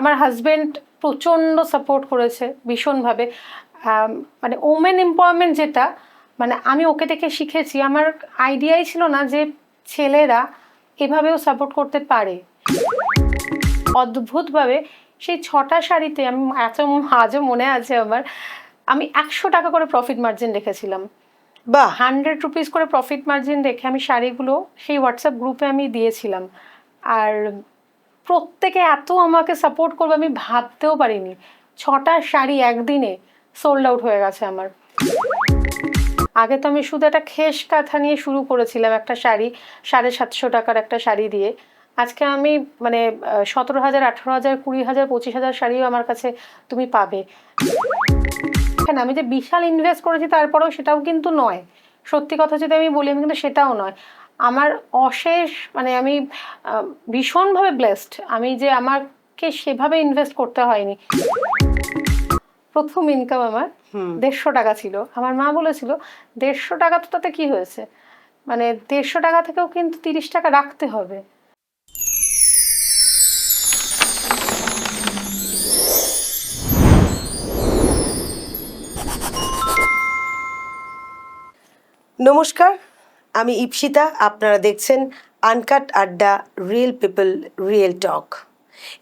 আমার হাজবেন্ড প্রচণ্ড সাপোর্ট করেছে ভীষণভাবে। মানে ওমেন এম্পাওয়ারমেন্ট যেটা, মানে আমি ওকে দেখে শিখেছি। আমার আইডিয়াই ছিল না যে ছেলেরা এভাবেও সাপোর্ট করতে পারে। অদ্ভুতভাবে সেই 6টা শাড়িতে আমি আজও মনে আছে আমার, আমি 100 টাকা করে প্রফিট মার্জিন রেখেছিলাম। বা 100 রুপিস করে প্রফিট মার্জিন রেখে আমি শাড়িগুলো সেই হোয়াটসঅ্যাপ গ্রুপে আমি দিয়েছিলাম। আর প্রত্যেকে এত আমাকে সাপোর্ট করবে আমি ভাবতেও পারিনি। 6টা শাড়ি একদিনে সোল্ড আউট হয়ে গেছে আমার। আগে তো আমি শুধু একটা খেস কাঁথা নিয়ে শুরু করেছিলাম, একটা শাড়ি 750 টাকার একটা শাড়ি দিয়ে। আজকে আমি মানে 17,000, 18,000, 20,000, 25,000 শাড়িও আমার কাছে তুমি পাবে। হ্যাঁ, আমি যে বিশাল ইনভেস্ট করেছি তারপরেও সেটাও কিন্তু নয়। সত্যি কথা যদি আমি বলি, আমি কিন্তু সেটাও নয়। আমার অশেষ মানে আমি ভীষণভাবে ব্লেসড আমি যে আমাকে সেভাবে ইনভেস্ট করতে হয়নি। প্রথম ইনকাম আমার 150 টাকা ছিল। আমার মা বলেছিল 150 টাকা তো তাতে কি হয়েছে, মানে 150 টাকা থেকেও কিন্তু 30 টাকা রাখতে হবে। নমস্কার, আমি ইপসিতা। আপনারা দেখছেন আনকাট আড্ডা, রিয়েল পিপল, রিয়েল টক।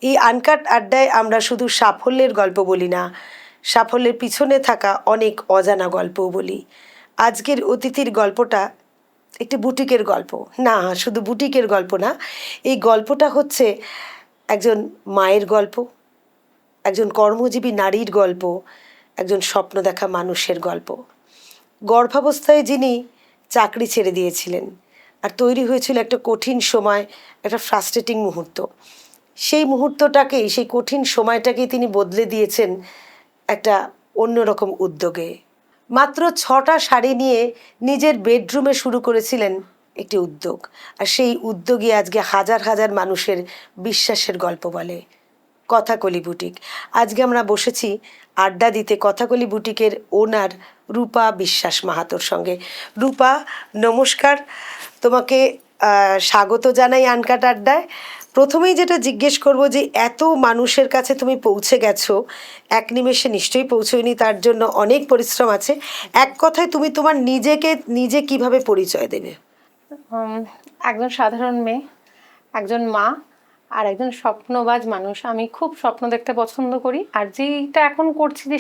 এই আনকাট আড্ডায় আমরা শুধু সাফল্যের গল্প বলি না, সাফল্যের পিছনে থাকা অনেক অজানা গল্পও বলি। আজকের অতিথির গল্পটা একটি বুটিকের গল্প না, শুধু বুটিকের গল্প না, এই গল্পটা হচ্ছে একজন মায়ের গল্প, একজন কর্মজীবী নারীর গল্প, একজন স্বপ্ন দেখা মানুষের গল্প। গর্ভাবস্থায় যিনি চাকরি ছেড়ে দিয়েছিলেন আর তৈরি হয়েছিল একটা কঠিন সময়, একটা ফ্রাস্ট্রেটিং মুহূর্ত। সেই মুহূর্তটাকেই, সেই কঠিন সময়টাকেই তিনি বদলে দিয়েছেন একটা অন্যরকম উদ্যোগে। মাত্র 6টা শাড়ি নিয়ে নিজের বেডরুমে শুরু করেছিলেন একটি উদ্যোগ, আর সেই উদ্যোগই আজকে হাজার হাজার মানুষের বিশ্বাসের গল্প বলে। কথাকলি বুটিক। আজকে আমরা বসেছি আড্ডা দিতে কথাকলি বুটিকের ওনার রূপা বিশ্বাস মাহাতোর সঙ্গে। রূপা, নমস্কার, তোমাকে স্বাগত জানাই আনকাট আড্ডায়। প্রথমেই যেটা জিজ্ঞেস করব যে এত মানুষের কাছে তুমি পৌঁছে গেছো, এক নিমেষে নিশ্চয়ই পৌঁছোয়নি, তার জন্য অনেক পরিশ্রম আছে। এক কথায় তুমি তোমার নিজে কিভাবে পরিচয় দেবে? একজন সাধারণ মেয়ে, একজন মা, আর একজন স্বপ্নবাজ মানুষ। আমি খুব স্বপ্ন দেখতে পছন্দ করি, আর যেইটা এখন করছি যে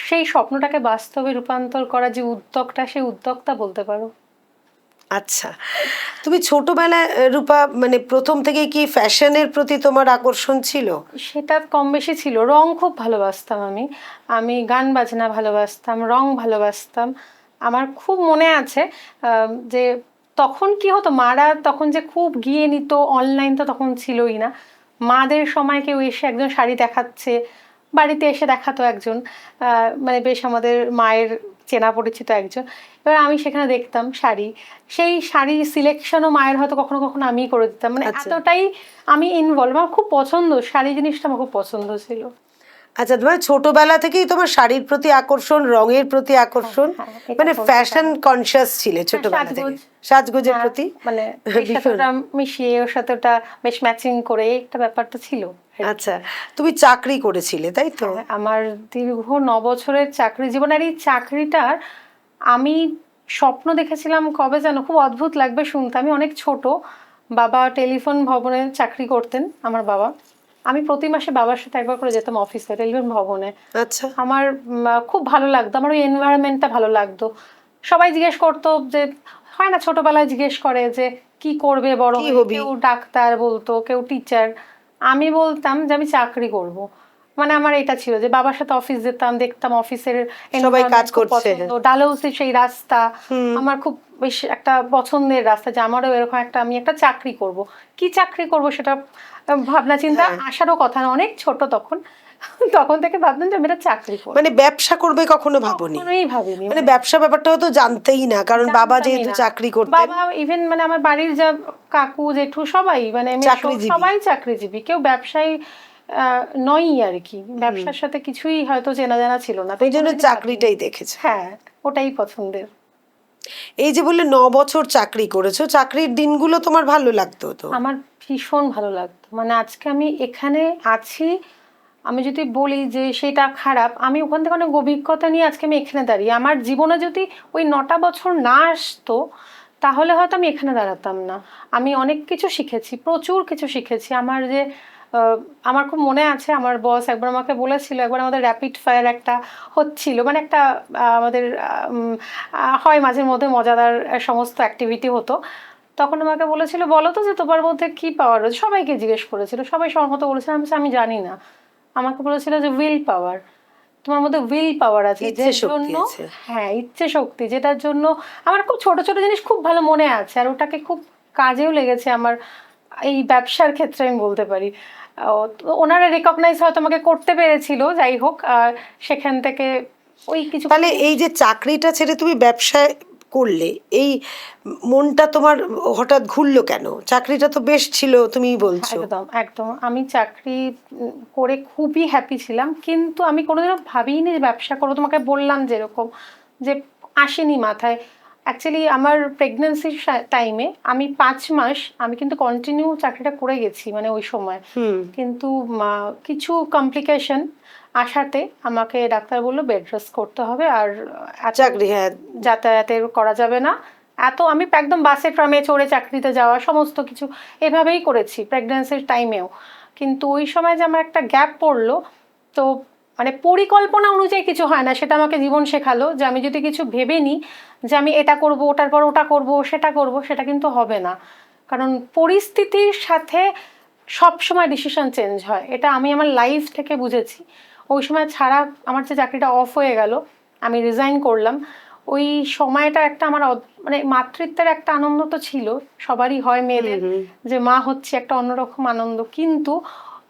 সেই স্বপ্নটাকে বাস্তবে রূপান্তর করা যে উদ্যোগটা, সেই উদ্যোক্তা বলতে পারো। আচ্ছা, তুমি ছোটবেলায় রূপা মানে প্রথম থেকে কি ফ্যাশনের প্রতি তোমার আকর্ষণ ছিল? সেটা কম বেশি ছিল। রং খুব ভালোবাসতাম আমি গান বাজনা ভালোবাসতাম, রং ভালোবাসতাম। আমার খুব মনে আছে যে তখন কি হতো, মারা তখন যে খুব গিয়ে নিত, অনলাইন তো তখন ছিলই না। মাদের সময় কেউ এসে একজন শাড়ি দেখাচ্ছে, বাড়িতে এসে দেখাতো একজন, মানে বেশ আমাদের মায়ের চেনা পরিচিত একজন। এবার আমি সেখানে দেখতাম শাড়ি, সেই শাড়ি সিলেকশনও মায়ের হয়তো কখনো কখনো আমিই করে দিতাম। মানে এতটাই আমি ইনভলভ, আমার খুব পছন্দ শাড়ি জিনিসটা, আমার খুব পছন্দ ছিল। আচ্ছা, তোমার ছোটবেলা থেকেই তোমার শাড়ির প্রতি আকর্ষণ, রঙের প্রতি আকর্ষণ, মানে ফ্যাশন কনসিয়াস ছিলে ছোটবেলা থেকে, সাজগোজের প্রতি মানে সাথেটা মিশিয়ে ওর সাথে ওটা বেশ ম্যাচিং করে একটা ব্যাপারটা ছিল। আচ্ছা, তুমি চাকরি করেছিলে তাই তো? আমার দীর্ঘ 9 বছরের চাকরি জীবন। আর এই চাকরিটার আমি স্বপ্ন দেখেছিলাম কবে যেন, খুব অদ্ভুত লাগবে শুনতে। আমি অনেক ছোট, বাবা টেলিফোন ভবনে চাকরি করতেন আমার বাবা। আমি প্রতি মাসে বাবার সাথে একবার করে যেতাম অফিসে, টেলিফোন ভবনে। আচ্ছা, আমার খুব ভালো লাগতো, আমার ওই এনভায়রনমেন্টটা ভালো লাগতো। সবাই জিজ্ঞেস করতো যে, হয় না ছোটবেলায় জিজ্ঞেস করে যে কি করবে বড় হয়ে, কেউ ডাক্তার বলতো, কেউ টিচার। আমি বলতাম যে আমি চাকরি করব। মানে আমার এটা ছিল যে বাবার সাথে অফিস যেতাম, দেখতাম অফিসের সবাই কাজ করছে, ডালহৌসির সেই রাস্তা আমার খুব বেশ একটা পছন্দের রাস্তা, যে আমারও এরকম একটা, আমি একটা চাকরি করব। কি চাকরি করব সেটা ভাবনা চিন্তা আসারও কথা না, অনেক ছোট তখন। তখন থেকে ভাবতাম যে আমি একটা চাকরি করব। মানে ব্যবসা করবে কখনো ভাবনি? ভাবিনি। মানে ব্যবসা ব্যাপারটাও তো জানতেই না, কারণ বাবা যেহেতু চাকরি করতেন। বাবা ইভেন মানে আমার বাড়ির যা কাকু জেঠু সবাই মানে সবাই চাকরিজীবী, কেউ ব্যবসায়ী নয়ই আর কি। ব্যবসার সাথে কিছুই হয়তো চেনা জানা ছিল না, ওই জন্য চাকরিটাই দেখেছে। হ্যাঁ, ওটাই পছন্দের। এই যে বললে 9 বছর চাকরি করেছো, চাকরির দিনগুলো তোমার ভালো লাগতো তো? আমার ভীষণ ভালো লাগতো, মানে আজকে আমি এখানে আছি, আমি যদি বলি যে সেটা খারাপ, আমি ওখান থেকে অনেক অভিজ্ঞতা নিয়ে আজকে আমি এখানে দাঁড়িয়ে। আমার জীবনে যদি ওই 9টা বছর না আসতো তাহলে হয়তো আমি এখানে দাঁড়াতাম না। আমি অনেক কিছু শিখেছি, প্রচুর কিছু শিখেছি। আমার যে আমার খুব মনে আছে, আমার বস একবার আমাকে বলেছিল, একবার আমাদের র্যাপিড ফায়ার একটা হচ্ছিল, মানে একটা আমাদের হয় মাঝে মধ্যে মজাদার সমস্ত অ্যাক্টিভিটি হতো। তখন আমাকে বলেছিল, বলো তো যে তোমার মধ্যে কি পাওয়ার রয়েছে। সবাইকে জিজ্ঞেস করেছিল, সবাই সহমত বলেছিল। আমি জানি না। আমাকে বলেছিল যে উইল পাওয়ার, তোমার মধ্যে উইল পাওয়ার আছে, ইচ্ছে যে শক্তি জন্য, আছে। হ্যাঁ ইচ্ছে শক্তি, যেটার জন্য আমার খুব ছোট ছোট জিনিস খুব ভালো মনে আছে, আর ওটাকে খুব কাজেও লেগেছে আমার এই ব্যবসার ক্ষেত্রে, আমি বলতে পারি। তো ওনারা রেকগনাইজ হয়তো আমাকে করতে পেরেছিল, যাই হোক, সেখান থেকে ওই কিছু তাহলে এই যে চাকরিটা ছেড়ে তুমি ব্যবসায় করলে, এই মনটা তোমার হঠাৎ ঘুরলো কেন? চাকরিটা তো বেশ ছিল, তুমি বলছো। একদম একদম, আমি চাকরি করে খুবই হ্যাপি ছিলাম, কিন্তু আমি কোনোদিনও ভাবিনি যে ব্যবসা করবো। তোমাকে বললাম যেরকম, যে আসেনি মাথায়। অ্যাকচুয়ালি আমার প্রেগনেন্সির টাইমে আমি 5 মাস আমি কিন্তু কন্টিনিউ চাকরিটা করে গেছি, মানে ওই সময়। কিন্তু কিছু কমপ্লিকেশন আসাতে আমাকে ডাক্তার বললো বেড রেস্ট করতে হবে, আর চাকরি, হ্যাঁ। যাতায়াতের করা যাবে না। এত আমি একদম বাসে ট্রামে চড়ে চাকরিতে যাওয়া সমস্ত কিছু এভাবেই করেছি প্রেগন্যান্সির টাইমেও। কিন্তু ওই সময় যে আমার একটা গ্যাপ পড়লো, তো মানে পরিকল্পনা অনুযায়ী কিছু হয় না, সেটা আমাকে জীবন শেখালো যে আমি যদি কিছু ভেবে নিই যে আমি এটা করব, ওটার পর ওটা করব, সেটা করব, সেটা কিন্তু হবে না। কারণ পরিস্থিতির সাথে সব সময় ডিসিশন চেঞ্জ হয়, এটা আমি আমার লাইফ থেকে বুঝেছি। ওই সময় ছাড়া আমার যে চাকরিটা অফ হয়ে গেল, আমি রিজাইন করলাম, ওই সময়টা একটা আমার মানে মাতৃত্বের একটা আনন্দ তো ছিল, সবারই হয় মেয়েদের, যে মা হচ্ছে একটা অন্যরকম আনন্দ। কিন্তু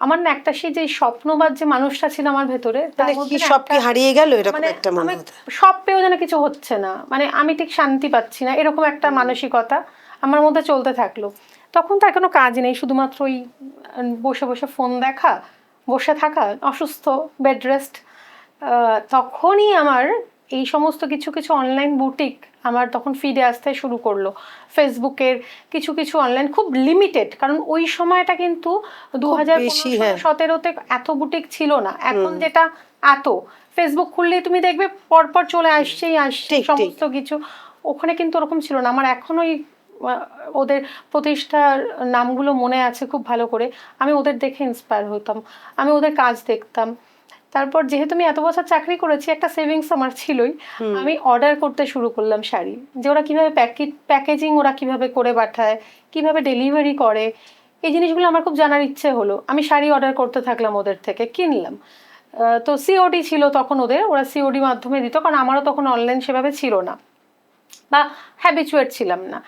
আমার না একটা সেই যে স্বপ্নবাদ যে মানুষটা ছিল আমার ভেতরে, তার মানে মধ্যে কি না সব কি একটা, হারিয়ে গেল এরকম মানে একটা মনে আমি হতো? সব পেয়েও যেন কিছু হচ্ছে না, মানে আমি ঠিক শান্তি পাচ্ছি না, এরকম একটা মানসিকতা আমার মধ্যে চলতে থাকলো। তখন তার কোনো কাজ নেই, শুধুমাত্র ওই বসে বসে ফোন দেখা, বসে থাকা, অসুস্থ, বেড রেস্ট। তখনই আমার এই সমস্ত কিছু কিছু অনলাইন বুটিক আমার তখন ফিডে আসতে শুরু করলো। ফেসবুকের কিছু কিছু অনলাইন, খুব লিমিটেড, কারণ ওই সময়টা কিন্তু বেশি, হ্যাঁ। 2015-17-তে এত বুটিক ছিল না। এখন যেটা এত, ফেসবুক খুললেই তুমি দেখবে পরপর চলে আসছেই আসছে সমস্ত কিছু। ওখানে কিন্তু ওরকম ছিল না। আমার এখন ওই ওদের প্রতিষ্ঠার নামগুলো মনে আছে খুব ভালো করে। আমি ওদের দেখে ইন্সপায়ার হতাম, আমি ওদের কাজ দেখতাম। তারপর যেহেতু আমি এত বছর চাকরি করেছি, একটা সেভিংস আমার ছিলই। আমি অর্ডার করতে শুরু করলাম শাড়ি, যে ওরা কীভাবে প্যাকেজিং ওরা কীভাবে করে পাঠায়, কীভাবে ডেলিভারি করে, এই জিনিসগুলো আমার খুব জানার ইচ্ছে হলো। আমি শাড়ি অর্ডার করতে থাকলাম, ওদের থেকে কিনলাম। তো সিওডি ছিল তখন ওদের, ওরা সিওডি মাধ্যমে দিত, কারণ আমারও তখন অনলাইন সেভাবে ছিল না বা হ্যাবিচুয়েট ছিলাম না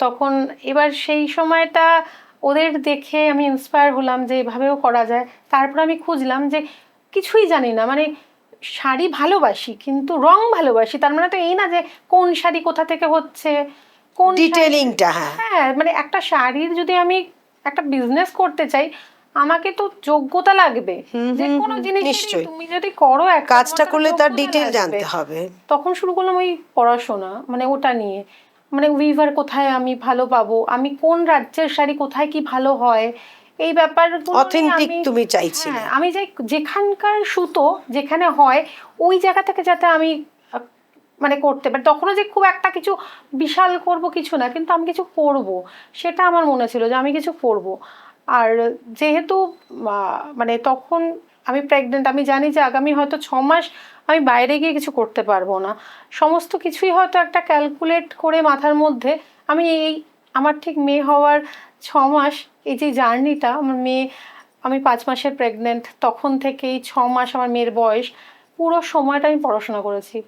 তখন। এবার সেই সময়টা ওদের দেখে আমি ইন্সপায়ার হলাম যে এভাবেও করা যায়। তারপর আমি খুঁজলাম, যে কিছুই জানি না, মানে শাড়ি ভালোবাসি কিন্তু রং ভালোবাসি, তার মানে তো এই না যে কোন শাড়ি কোথা থেকে হচ্ছে, কোন ডিটেইলিংটা। হ্যাঁ, মানে একটা শাড়ির যদি আমি একটা বিজনেস করতে চাই, আমাকে তো যোগ্যতা লাগবে। যে কোনো জিনিস তুমি যদি করো, কাজটা করলে তার ডিটেইল জানতে হবে। তখন শুরু করলাম ওই পড়াশোনা, মানে ওটা নিয়ে, মানে উইভার কোথায় আমি ভালো পাবো, আমি কোন রাজ্যের শাড়ি কোথায় কি ভালো হয়, এই ব্যাপারগুলো অথেন্টিক তুমি চাইছিলে। হ্যাঁ, আমি যাই যেখানকার সুতো যেখানে হয় ওই জায়গা থেকে যাতে আমি মানে করতে পারি। তখনও যে খুব একটা কিছু বিশাল করব কিছু না, কিন্তু আমি কিছু করব, সেটা আমার মনে ছিল যে আমি কিছু করব। আর যেহেতু মানে তখন আমি প্রেগনেন্ট, আমি জানি যে আগামী হয়তো 6 মাস আমি বাইরে গিয়ে কিছু করতে পারবো না। সমস্ত কিছুই হয়তো একটা ক্যালকুলেট করে মাথার মধ্যে আমি এই আমার ঠিক মেয়ে হওয়ার 6 মাস, এই যে জার্নিটা, আমার মেয়ে, আমি 5 মাসের প্রেগনেন্ট, তখন থেকেই 6 মাস আমার মেয়ের বয়স, পুরো সময়টা আমি পড়াশোনা করেছি।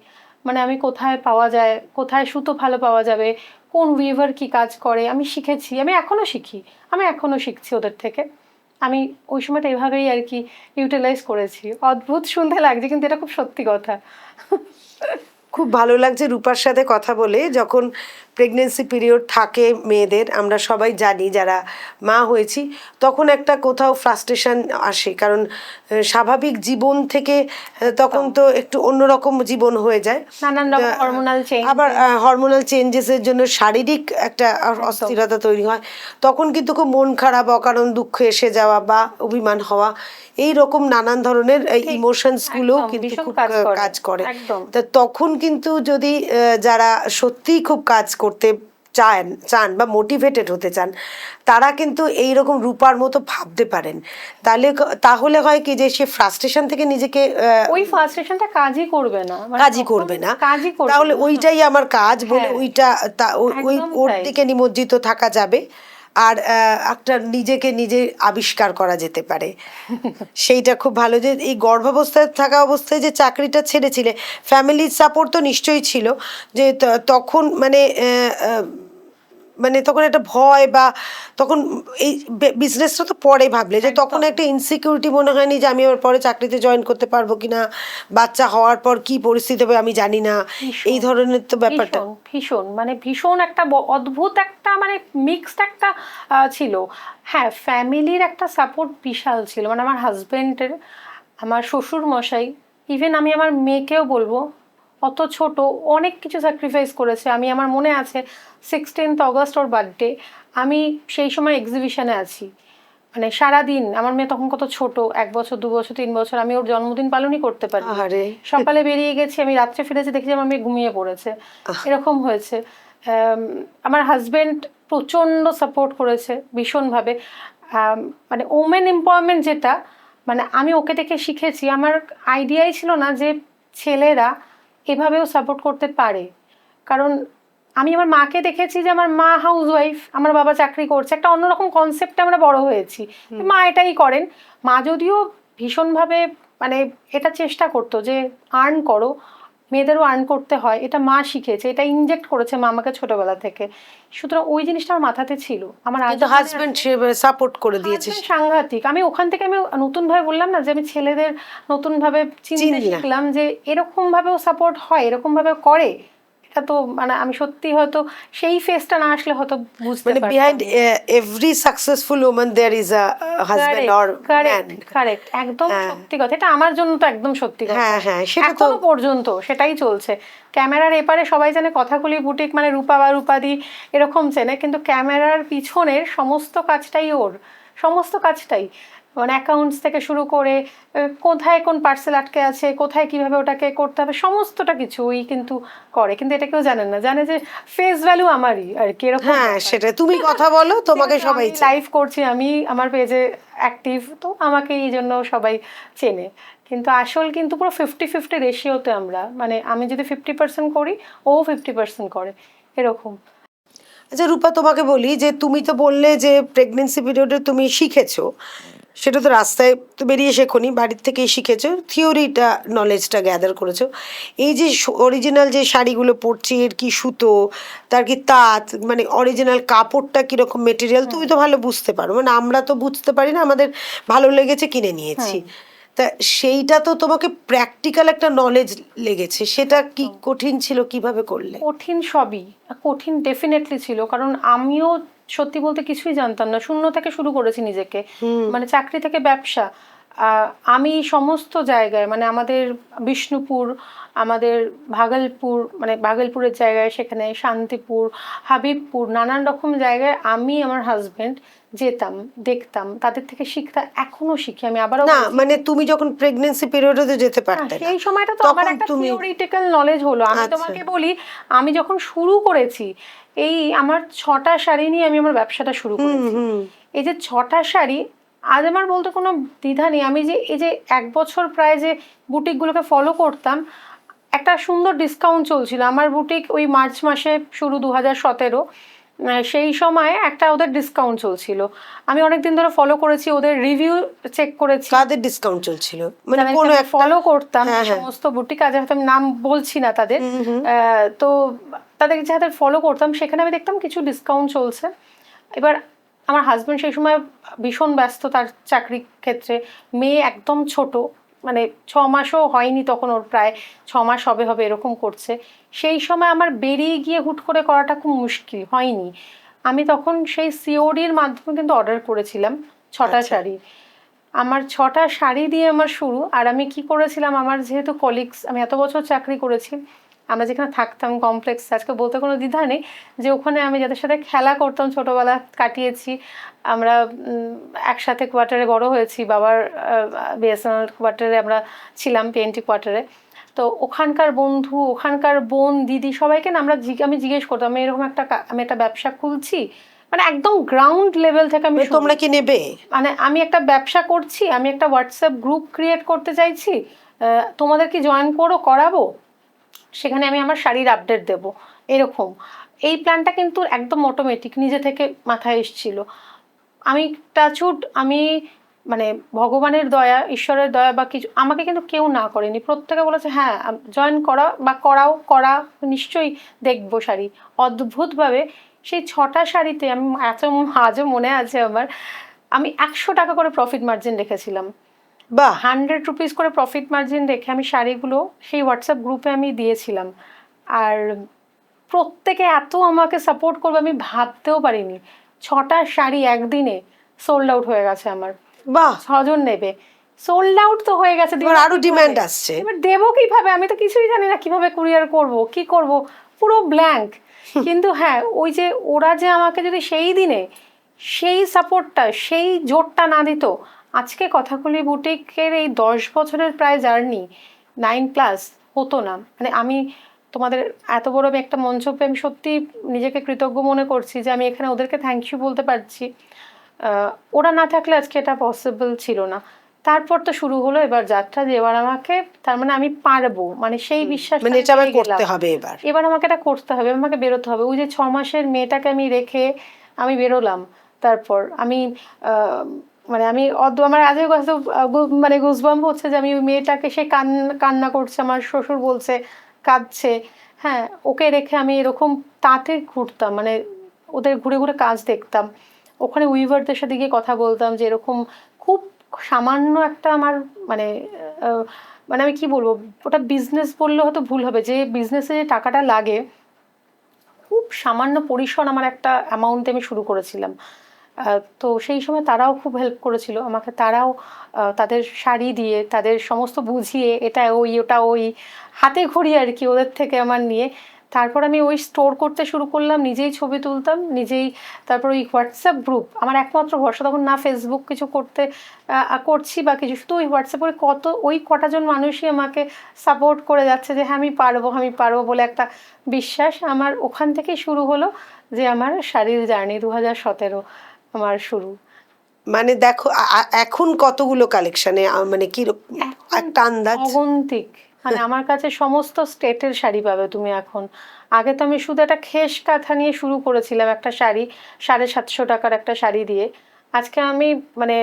মানে আমি কোথায় পাওয়া যায়, কোথায় সুতো ভালো পাওয়া যাবে, কোন উইভার কি কাজ করে, আমি শিখেছি, আমি এখনও শিখি, আমি এখনও শিখছি ওদের থেকে। আমি ওই সময়টা এভাবেই আর কি ইউটিলাইজ করেছি। অদ্ভুত শুনতে লাগছে, কিন্তু এটা খুব সত্যি কথা। খুব ভালো লাগছে রূপার সাথে কথা বলে। যখন প্রেগনেন্সি পিরিয়ড থাকে মেয়েদের, আমরা সবাই জানি যারা মা হয়েছি, তখন একটা কোথাও ফ্রাস্ট্রেশন আসে, কারণ স্বাভাবিক জীবন থেকে তখন তো একটু অন্যরকম জীবন হয়ে যায়, নানান রকম হরমোনাল চেঞ্জ, আবার হরমোনাল চেঞ্জেসের জন্য শারীরিক একটা অস্থিরতা তৈরি হয়। তখন কিন্তু খুব মন খারাপ, অকারণ দুঃখ এসে যাওয়া বা অভিমান হওয়া, এই রকম নানান ধরনের ইমোশনসগুলো কিন্তু খুব কাজ করে। তা তখন কিন্তু যদি যারা সত্যিই খুব কাজ করতে চান বা মোটিভেটেড হতে চান, তারা কিন্তু এইরকম রূপার মতো ভাবতে পারেন। তাহলে হয় কি যে সে ফ্রাস্ট্রেশন থেকে নিজেকে, ওই ফ্রাস্ট্রেশনটা কাজই করবে না, তাহলে ওইটাই আমার কাজ বলে ওইটা ওই ওর দিকে নিমজ্জিত থাকা যাবে, আর একটা নিজেকে নিজে আবিষ্কার করা যেতে পারে। সেইটা খুব ভালো। যে এই গর্ভাবস্থায় থাকা অবস্থায় যে চাকরিটা ছেড়েছিলে, ফ্যামিলির সাপোর্ট তো নিশ্চয়ই ছিল, যে তখন মানে তখন একটা ভয়, বা তখন এই বিজনেসটা তো পরে ভাবলে, যে তখন একটা ইনসিকিউরিটি মনে হয়নি যে আমি আবার পরে চাকরিতে জয়েন করতে পারবো কিনা, বাচ্চা হওয়ার পর কি পরিস্থিতি হবে আমি জানি না, এই ধরনের তো ব্যাপারটা ভীষণ একটা অদ্ভুত একটা মিক্সড একটা ছিল। হ্যাঁ, ফ্যামিলির একটা সাপোর্ট বিশাল ছিল, আমার হাজবেন্ডের, আমার শ্বশুর মশাই, ইভেন আমি আমার মেয়েকেও বলবো, অত ছোট অনেক কিছু স্যাক্রিফাইস করেছে। আমার মনে আছে 16th অগস্ট ওর বার্থডে, আমি সেই সময় এক্সিবিশনে আছি, সারাদিন, আমার মেয়ে তখন কত ছোট, 1 বছর 2 বছর 3 বছর, আমি ওর জন্মদিন পালনই করতে পারি। সকালে বেরিয়ে গেছি, আমি রাত্রে ফিরেছি, দেখছি আমার মেয়ে ঘুমিয়ে পড়েছে, এরকম হয়েছে। আমার হাজবেন্ড প্রচণ্ড সাপোর্ট করেছে ভীষণভাবে। ওমেন এম্পাওয়ারমেন্ট যেটা, আমি ওকে দেখে শিখেছি। আমার আইডিয়াই ছিল না যে ছেলেরা এভাবেও সাপোর্ট করতে পারে, কারণ আমি আমার মাকে দেখেছি যে আমার মা হাউস ওয়াইফ, আমার বাবা চাকরি করছে, একটা অন্যরকম কনসেপ্টে আমরা বড় হয়েছি, মা এটাই করেন। মা যদিও ভীষণভাবে এটা চেষ্টা করতো যে আর্ন করো, মেয়েদেরও আর্ন করতে হয়, এটা মা শিখেছে, এটা ইনজেক্ট করেছে মা আমাকে ছোটবেলা থেকে। সুতরাং ওই জিনিসটা আমার মাথাতে ছিল। আমার হাজবেন্ড সাপোর্ট করে দিয়েছে সাংঘাতিক। আমি ওখান থেকে আমি নতুনভাবে বললাম না যে আমি ছেলেদের নতুনভাবে চিনতে শিখলাম যে এরকম ভাবেও সাপোর্ট হয়, এরকম ভাবে করে। এটা তো আমি সত্যি হয়তো সেই ফেসটা না আসলে হয়তো বুঝতে পারতাম। Behind every successful woman there is a husband or man. Correct, একদম সত্যি কথা। এটা আমার জন্য তো একদম সত্যি কথা। হ্যাঁ, সেটা তো এখনো পর্যন্ত সেটাই চলছে। ক্যামেরার এপারে সবাই জানে কথাগুলি বুটিক, রূপা বা রূপাদি এরকম চেনে, কিন্তু ক্যামেরার পিছনের সমস্ত কাজটাই ওর, সমস্ত কাজটাই, অ্যাকাউন্টস থেকে শুরু করে কোথায় কোন পার্সেল আটকে আছে, কোথায় কিভাবে ওটাকে করতে হবে, সমস্তটা কিছু ওই কিন্তু করে। কিন্তু এটা কেউ জানে না, জানে যে ফেস ভ্যালু আমারই আর কি, এরকম। হ্যাঁ, সেটা তুমি কথা বলো, তোমাকে সবাই লাইভ করছি, আমি আমার পেজে অ্যাক্টিভ, তো আমাকে এই জন্য সবাই চেনে। কিন্তু আসল কিন্তু পুরো 50-50 রেশিওতে আমরা, আমি যদি 50% করি, ও 50% করে, এরকম। আচ্ছা রূপা, তোমাকে বলি যে তুমি তো বললে যে প্রেগনেন্সি পিরিয়ডে তুমি শিখেছো, সেটা তো রাস্তায় তো বেরিয়ে শেখোনি, বাড়ির থেকেই শিখেছো, থিওরিটা নলেজটা গ্যাদার করেছো। এই যে অরিজিনাল যে শাড়িগুলো পরছি, এর কি সুতো, তার কি তাঁত, অরিজিনাল কাপড়টা কীরকম মেটেরিয়াল, তুমি তো ভালো বুঝতে পারো, আমরা তো বুঝতে পারি না, আমাদের ভালো লেগেছে কিনে নিয়েছি। তা সেইটা তো তোমাকে প্র্যাকটিক্যাল একটা নলেজ লেগেছে, সেটা কি কঠিন ছিল, কিভাবে করলে? কঠিন, সবই কঠিন ডেফিনেটলি ছিল, কারণ আমিও সত্যি বলতে কিছুই জানতাম না, শূন্য থেকে শুরু করেছি নিজেকে, চাকরি থেকে ব্যবসা। আমি সমস্ত জায়গায়, আমাদের বিষ্ণুপুর, আমাদের ভাগলপুর, ভাগলপুরের জায়গায়, সেখানে শান্তিপুর, হাবিবপুর, নানান রকম জায়গায় আমি আমার হাজবেন্ড যেতাম, দেখতাম, তাদের থেকে শিখতাম, এখনো শিখি আমি। আবারও না, তুমি যখন প্রেগন্যান্সি পিরিয়ডে যেতে পারতে না, সেই সময়টা তো আমার একটা থিওরিটিক্যাল নলেজ হলো। আমি তোমাকে বলি, আমি যখন শুরু করেছি, এই আমার 6টা শাড়ি নিয়ে আমি আমার ব্যবসাটা শুরু করেছি। এই যে 6টা শাড়ি, আজ আমার বলতে কোনো দ্বিধা নেই, আমি যে এই যে 1 বছর প্রায় যে বুটিকগুলোকে ফলো করতাম, একটা সুন্দর ডিসকাউন্ট চলছিল আমার বুটিক, ওই মার্চ মাসে শুরু, 2017, সেই সময় একটা ওদের ডিসকাউন্ট চলছিল। আমি অনেকদিন ধরে ফলো করেছি, ওদের রিভিউ চেক করেছি। কাদের ডিসকাউন্ট চলছিল? কোন ফলো করতাম সমস্ত বুটিক, আজ হয়তো আমি নাম বলছি না তাদের, তো তাদের যাদের ফলো করতাম, সেখানে আমি দেখতাম কিছু ডিসকাউন্ট চলছে। এবার আমার হাজবেন্ড সেই সময় ভীষণ ব্যস্ত তার চাকরির ক্ষেত্রে, মেয়ে একদম ছোট, মানে 6 মাসও হয়নি তখন, ওর প্রায় 6 মাস হবে হবে এরকম করছে। সেই সময় আমার বেরিয়ে গিয়ে হুট করে করাটা খুব মুশকিল হয়নি। আমি তখন সেই সিওডির মাধ্যমে কিন্তু অর্ডার করেছিলাম 6টা আচ্ছা। শাড়ি। আমার 6টা শাড়ি দিয়ে আমার শুরু। আর আমি কি করেছিলাম, আমার যেহেতু কলিগস, আমি এত বছর চাকরি করেছি, আমরা যেখানে থাকতাম কমপ্লেক্স, আজকে বলতে কোনো দ্বিধা নেই যে ওখানে আমি যাদের সাথে খেলা করতাম, ছোটোবেলা কাটিয়েছি, আমরা একসাথে কোয়ার্টারে বড় হয়েছি, বাবার বিএসএনএল কোয়ার্টারে আমরা ছিলাম, পিএনটি কোয়ার্টারে। তো ওখানকার বন্ধু, ওখানকার বোন দিদি সবাইকে না আমি জিজ্ঞেস করতাম, আমি একটা ব্যবসা খুলছি, মানে একদম গ্রাউন্ড লেভেল থেকে আমি তোমরা কি নেবে? মানে আমি একটা ব্যবসা করছি, আমি একটা হোয়াটসঅ্যাপ গ্রুপ ক্রিয়েট করতে চাইছি, তোমাদের কি জয়েন করাবো, সেখানে আমি আমার শাড়ির আপডেট দেব, এরকম। এই প্ল্যানটা কিন্তু একদম অটোমেটিক নিজে থেকে মাথায় এসেছিল। আমি টাচউড, আমি মানে ভগবানের দয়া, ঈশ্বরের দয়া বা কিছু, আমাকে কিন্তু কেউ না করেনি, প্রত্যেকে বলেছে হ্যাঁ জয়েন করা বা করা নিশ্চয়ই দেখবো শাড়ি। অদ্ভুতভাবে সেই 6টা শাড়িতে আমি আজও মনে আছে আমার, আমি 100 টাকা করে প্রফিট মার্জিন রেখেছিলাম। বাহ। 100 রুপিস করে প্রফিট মার্জিন রেখে আমি শাড়িগুলো সেই হোয়াটসঅ্যাপ গ্রুপে আমি দিয়েছিলাম। আর প্রত্যেকে এত আমাকে সাপোর্ট করবে আমি ভাবতেও পারিনি। 6টা শাড়ি একদিনে সোল্ড আউট হয়ে গেছে আমার। বাহ। 6জন নেবে, সোল্ড আউট তো হয়ে গেছে। এবার আরো ডিমান্ড আসছে। এবার দেবো কিভাবে, আমি তো কিছুই জানি না, কিভাবে কুরিয়ার করব, কি করব, পুরো ব্ল্যাঙ্ক। কিন্তু হ্যাঁ, ওই যে ওরা যে আমাকে যদি সেই দিনে সেই সাপোর্টটা, সেই জোরটা না দিত, আজকে কথাকলি বুটিকের এই 10 বছরের প্রায় জার্নি 9+ হতো না। মানে আমি তোমাদের এত বড় একটা মঞ্চ পেয়ে আমি সত্যি নিজেকে কৃতজ্ঞ মনে করছি যে আমি এখানে ওদেরকে থ্যাংক ইউ বলতে পারছি। ওরা না থাকলে আজকে এটা পসিবল ছিল না। তারপর তো শুরু হলো এবার যাত্রা, যে এবার আমাকে, তার মানে আমি পারবো, মানে সেই বিশ্বাস, মানে এটা আবার করতে হবে, এবার আমাকে এটা করতে হবে, আমাকে বেরোতে হবে। ওই যে 6 মাসের মেয়েটাকে আমি রেখে আমি বেরোলাম। তারপর আমি মানে আমি আমার আজও মানে গুজবাম্প হচ্ছে যে আমি ওই মেয়েটাকে, সে কান্না করছে, আমার শ্বশুর বলছে কাঁদছে, হ্যাঁ, ওকে রেখে আমি এরকম তাঁতে ঘুরতাম, মানে ওদের ঘুরে ঘুরে কাজ দেখতাম, ওখানে উইভারদের সাথে গিয়ে কথা বলতাম যে এরকম খুব সামান্য একটা আমার মানে মানে আমি কি বলবো, ওটা বিজনেস বললে হয়তো ভুল হবে, যে বিজনেসে যে টাকাটা লাগে খুব সামান্য পরিসর আমার একটা অ্যামাউন্টে আমি শুরু করেছিলাম। তো সেই সময় তারাও খুব হেল্প করেছিল আমাকে, তারাও তাদের শাড়ি দিয়ে, তাদের সমস্ত বুঝিয়ে, এটা ওই ওটা ওই হাতে ঘড়ি আর কি ওদের থেকে আমার নিয়ে, তারপর আমি ওই স্টোর করতে শুরু করলাম, নিজেই ছবি তুলতাম নিজেই। তারপর ওই হোয়াটসঅ্যাপ গ্রুপ, আমার একমাত্র ভরসা তখন, না ফেসবুক কিছু করছি বা কিছু, শুধু ওই হোয়াটসঅ্যাপে ওই কটা জন মানুষই আমাকে সাপোর্ট করে যাচ্ছে যে হ্যাঁ আমি পারবো বলে একটা বিশ্বাস। আমার ওখান থেকেই শুরু হলো যে আমার শাড়ির জার্নি, 2017 আমার শুরু। মানে দেখো এখন কতগুলো কালেকশনে, মানে কি একটা আন্দাজ? অগন্তিক, মানে আমার কাছে সমস্ত স্টেটের শাড়ি পাবে তুমি এখন। আগে তো আমি শুধু একটা খেস কাঁথা নিয়ে শুরু করেছিলাম, একটা শাড়ি 750 টাকার একটা শাড়ি দিয়ে। আজকে আমি মানে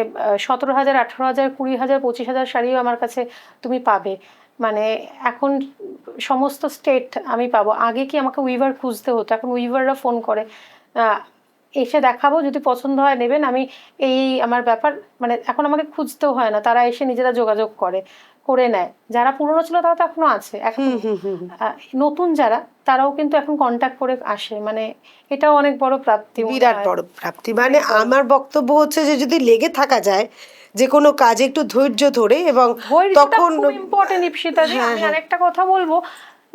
17,000, 18,000, 20,000, 25,000 শাড়িও আমার কাছে তুমি পাবে। মানে এখন সমস্ত স্টেট আমি পাবো। আগে কি আমাকে উইভার খুঁজতে হতো, এখন উইভাররা ফোন করে, এসে দেখাবো, যদি পছন্দ হয় নেবেন, আমি এই আমার ব্যাপার, মানে এখন আমাকে খুঁজতেও হয় না, তারা এসে নিজেরা যোগাযোগ করে নেয়। যারা পুরনো ছিল তারা তো এখনো আছে, এখন নতুন যারা, তারাও কিন্তু এখন কন্ট্যাক্ট করে আসে, মানে এটাও অনেক বড় প্রাপ্তি, বিরাট বড় প্রাপ্তি। মানে আমার বক্তব্য হচ্ছে যে যদি লেগে থাকা যায় যে কোনো কাজে একটু ধৈর্য ধরে, এবং তখন খুব ইম্পর্টেন্ট ইপসিতা জি। আমি আরেকটা কথা বলবো,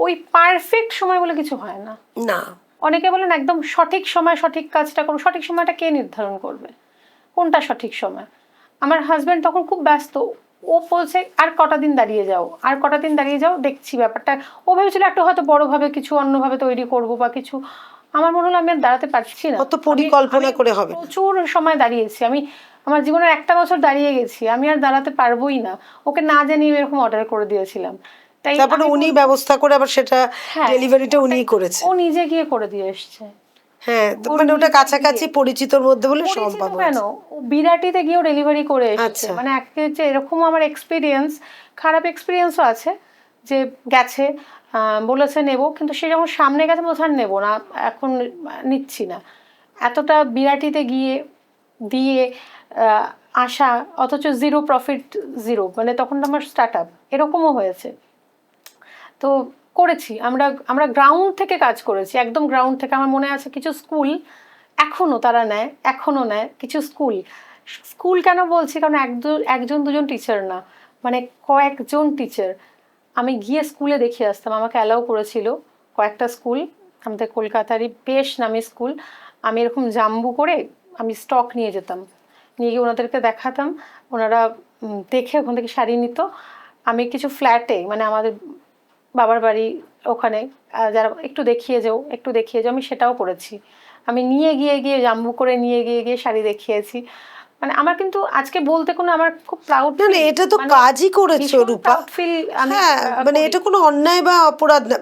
ওই পারফেক্ট সময় বলে কিছু হয় না। না, অনেকে বলেন একদম সঠিক সময় সঠিক কাজটা করো, সঠিক সময়টা কে নির্ধারণ করবে, কোনটা সঠিক সময়? আমার হাজব্যান্ড তখন খুব ব্যস্ত, ও বলছে আর কটা দিন দাঁড়িয়ে যাও, দেখছি ব্যাপারটা। ও ভেবেছিল একটু হয়তো বড়োভাবে কিছু অন্যভাবে তৈরি করব বা কিছু। আমার মনে হলো আমি আর দাঁড়াতে পারছি না, অত পরিকল্পনা করে হবে না। প্রচুর সময় দাঁড়িয়েছি আমি, আমার জীবনের একটা বছর দাঁড়িয়ে গেছি, আমি আর দাঁড়াতে পারবোই না। ওকে না জানিয়ে এরকম অর্ডার করে দিয়েছিলাম। তারপরে উনি ব্যবস্থা করে আবার সেটা ডেলিভারিটা উনিই করেছে, ও নিজে গিয়ে করে দিয়ে এসছে। হ্যাঁ, মানে ওটা কাছাকাছি পরিচিতর মধ্যে বলে সম্ভব। কেন, বিরাটিতে গিয়েও ডেলিভারি করে এসেছে। মানে যে এরকম আমার এক্সপিরিয়েন্স, খারাপ এক্সপিরিয়েন্সও আছে, যে গেছে বলেছে নেব, কিন্তু সে যখন সামনে গেছে বলছে আর নেবো না, এখন নিচ্ছি না। এতটা বিরাটিতে গিয়ে দিয়ে আশা, অথচ জিরো প্রফিট, জিরো, মানে তখন আমার স্টার্ট আপ এরকমও হয়েছে। তো করেছি, আমরা আমরা গ্রাউন্ড থেকে কাজ করেছি, একদম গ্রাউন্ড থেকে। আমার মনে আছে কিছু স্কুল এখনও তারা নেয়, এখনও নেয় কিছু স্কুল। স্কুল কেন বলছি, কারণ একজন দুজন টিচার না, মানে কয়েকজন টিচার। আমি গিয়ে স্কুলে দেখিয়ে আসতাম, আমাকে অ্যালাউ করেছিল কয়েকটা স্কুল, আমাদের কলকাতারই বেশ নামি স্কুল। আমি এরকম জাম্বু করে আমি স্টক নিয়ে যেতাম, নিয়ে গিয়ে ওনাদেরকে দেখাতাম, ওনারা দেখে ওখান থেকে শাড়ি নিত। আমি কিছু ফ্ল্যাটে, মানে আমাদের বাবার বাড়ি ওখানে, যারা একটু দেখিয়ে যাও, আমি সেটাও করেছি। আমি নিয়ে গিয়ে জাম্বু করে নিয়ে গিয়ে শাড়ি দেখিয়েছি। মানে আমার কিন্তু আজকে বলতে কোনো, আমার খুব প্রাউড। না না, এটা তো কাজই করেছো রূপা। হ্যাঁ, মানে এটা কোনো অন্যায় বা অপরাধ না।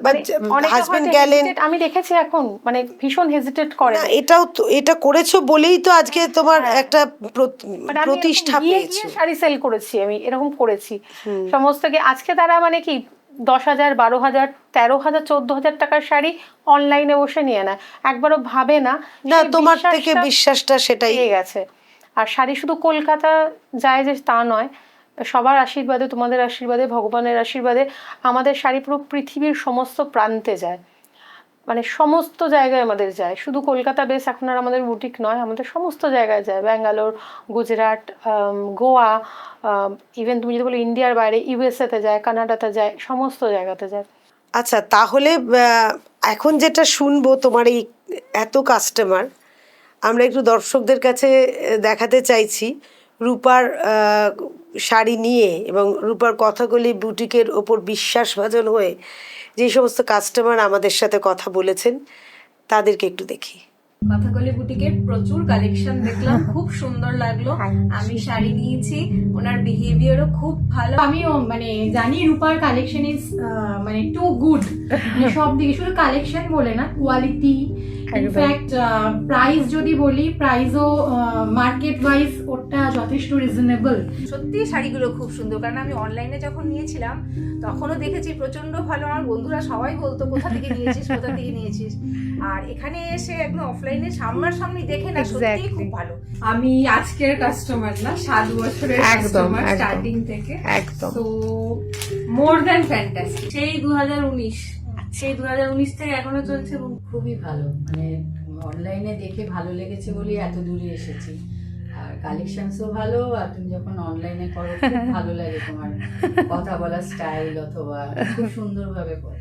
হাজবেন্ড গেলেন, আমি দেখেছি এখন মানে ভীষণ হেজিটেট করে। এটাও তো, এটা করেছো বলেই তো আজকে তোমার একটা প্রতিষ্ঠা পেয়েছো। শাড়ি সেল করেছি আমি, এরকম করেছি সমস্ত। আজকে তারা মানে কি 10,000, 12,000, 13,000, 14,000 টাকার শাড়ি অনলাইনে বসে নিয়ে নেয়, একবারও ভাবে না। না, তোমার থেকে বিশ্বাসটা সেটাই পেয়ে গেছে। আর শাড়ি শুধু কলকাতা যায় যে তা নয়, সবার আশীর্বাদে, তোমাদের আশীর্বাদে, ভগবানের আশীর্বাদে আমাদের শাড়ি পুরো পৃথিবীর সমস্ত প্রান্তে যায়, মানে সমস্ত জায়গায় আমাদের যায়। শুধু কলকাতা বেস এখন আর আমাদের বুটিক নয়, আমাদের সমস্ত জায়গায় যায়। ব্যাঙ্গালোর, গুজরাট, গোয়া, ইভেন তুমি যদি বলো ইন্ডিয়ার বাইরে, ইউএসএতে যায়, কানাডাতে যায়, সমস্ত জায়গাতে যায়। আচ্ছা, তাহলে এখন যেটা শুনবো, তোমার এই এত কাস্টমার, আমরা একটু দর্শকদের কাছে দেখাতে চাইছি রূপার শাড়ি নিয়ে এবং রূপার কথাগুলি বুটিকের ওপর বিশ্বাসভাজন হয়ে যে সমস্ত কাস্টমার আমাদের সাথে কথা বলেছেন, তাদেরকে একটু দেখি। কথাকলি বুটিকের প্রচুর কালেকশন দেখলাম, খুব সুন্দর লাগলো। আমি শাড়ি নিয়েছি, ওনার বিহেভিয়ারও খুব ভালো। আমিও মানে জানি রূপার কালেকশন ইজ মানে টু গুড, সব দিকে, শুধু কালেকশন বলে না, কোয়ালিটি, ইনফ্যাক্ট প্রাইস যদি বলি, প্রাইসও মার্কেট ওয়াইজ ওটা যথেষ্ট রিজনেবল। সত্যি শাড়িগুলো খুব সুন্দর, কারণ আমি অনলাইনে যখন নিয়েছিলাম তখনও দেখেছি প্রচন্ড ভালো। আমার বন্ধুরা সবাই বলতো কোথা থেকে নিয়েছিস, কোথা থেকে নিয়েছিস। আর এখানে এসে একদম অফলাইনে সামনাসামনি দেখে না, সত্যি খুব ভালো। আমি আজকের কাস্টমার না, 7 বছরের কাস্টমার স্টার্টিং থেকে, একদম। তো মোর দ্যান ফ্যান্টাস্টিক। সেই 2019 থেকে এখনো চলছে এবং খুবই ভালো। মানে অনলাইনে দেখে ভালো লেগেছে বলেই এত দূরে এসেছি। আর কালেকশনসও ভালো, আর তুমি যখন অনলাইনে করো খুব ভালো লাগে তোমার কথা বলার স্টাইল, অথবা খুব সুন্দরভাবে বলো,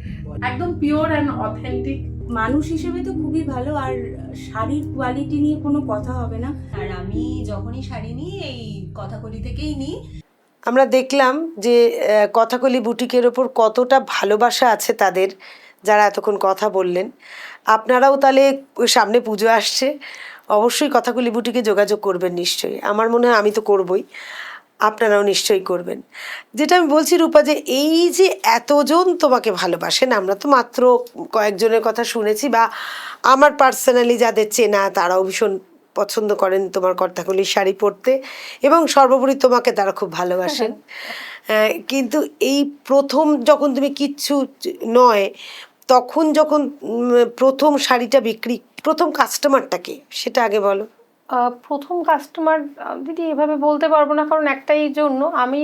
একদম পিওর অ্যান্ড অথেন্টিক। মানুষ হিসেবে তো খুবই ভালো, আর শাড়ির কোয়ালিটি নিয়ে কোনো কথা হবে না। আর আমি যখনই শাড়ি নিই এই কথাকলি থেকেই নিই। আমরা দেখলাম যে কথাকলি বুটিকের ওপর কতটা ভালোবাসা আছে তাদের, যারা এতক্ষণ কথা বললেন। আপনারাও তাহলে সামনে পুজো আসছে, অবশ্যই কথাকলি বুটিকে যোগাযোগ করবেন নিশ্চয়ই। আমার মনে হয় আমি তো করবই, আপনারাও নিশ্চয়ই করবেন। যেটা আমি বলছি রূপা, যে এই যে এতজন তোমাকে ভালোবাসেন, আমরা তো মাত্র কয়েকজনের কথা শুনেছি, বা আমার পার্সোনালি যাদের চেনা তারাও ভীষণ পছন্দ করেন তোমার কথাকলির শাড়ি পরতে, এবং সর্বোপরি তোমাকে তারা খুব ভালোবাসেন। কিন্তু এই প্রথম যখন তুমি কিচ্ছু নয়, তখন যখন প্রথম শাড়িটা বিক্রি, প্রথম কাস্টমারটাকে সেটা আগে বলো। প্রথম কাস্টমার দিদি এভাবে বলতে পারবো না, কারণ একটাই জন্য, আমি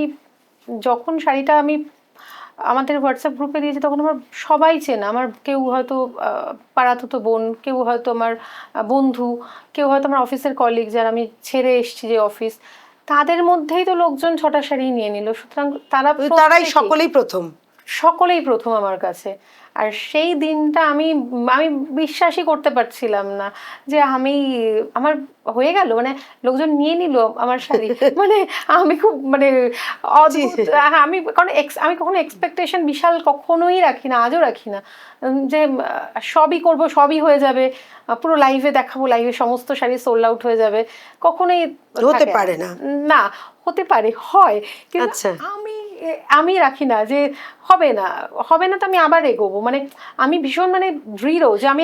যখন শাড়িটা আমি আমাদের হোয়াটসঅ্যাপ গ্রুপে দিয়েছি তখন আমার সবাই চেনা। আমার কেউ হয়তো পাড়াতুতো বোন, কেউ হয়তো আমার বন্ধু, কেউ হয়তো আমার অফিসের কলিগ, যারা আমি ছেড়ে এসেছি যে অফিস, তাদের মধ্যেই তো লোকজন 6টা শাড়ি নিয়ে নিল। সুতরাং তারাই সকলেই প্রথম আমার কাছে। আর সেই দিনটা আমি বিশ্বাসই করতে পারছিলাম না যে আমার হয়ে গেল, মানে লোকজন নিয়ে নিল আমার শাড়ি। মানে আমি খুব মানে অদ্ভুত। আমি কখনো এক্সপেকটেশন বিশাল কখনোই রাখি না, আজও রাখি না যে সবই করব, সবই হয়ে যাবে, পুরো লাইভে দেখাবো, লাইভে সমস্ত শাড়ি সোল্ড আউট হয়ে যাবে, কখনোই হতে পারে না। না, হতে পারে, হয়, কিন্তু আমি রাখি না যে হবে না তো আমি আবার এগোবো। মানে আমি ভীষণ মানে দৃঢ় যে আমি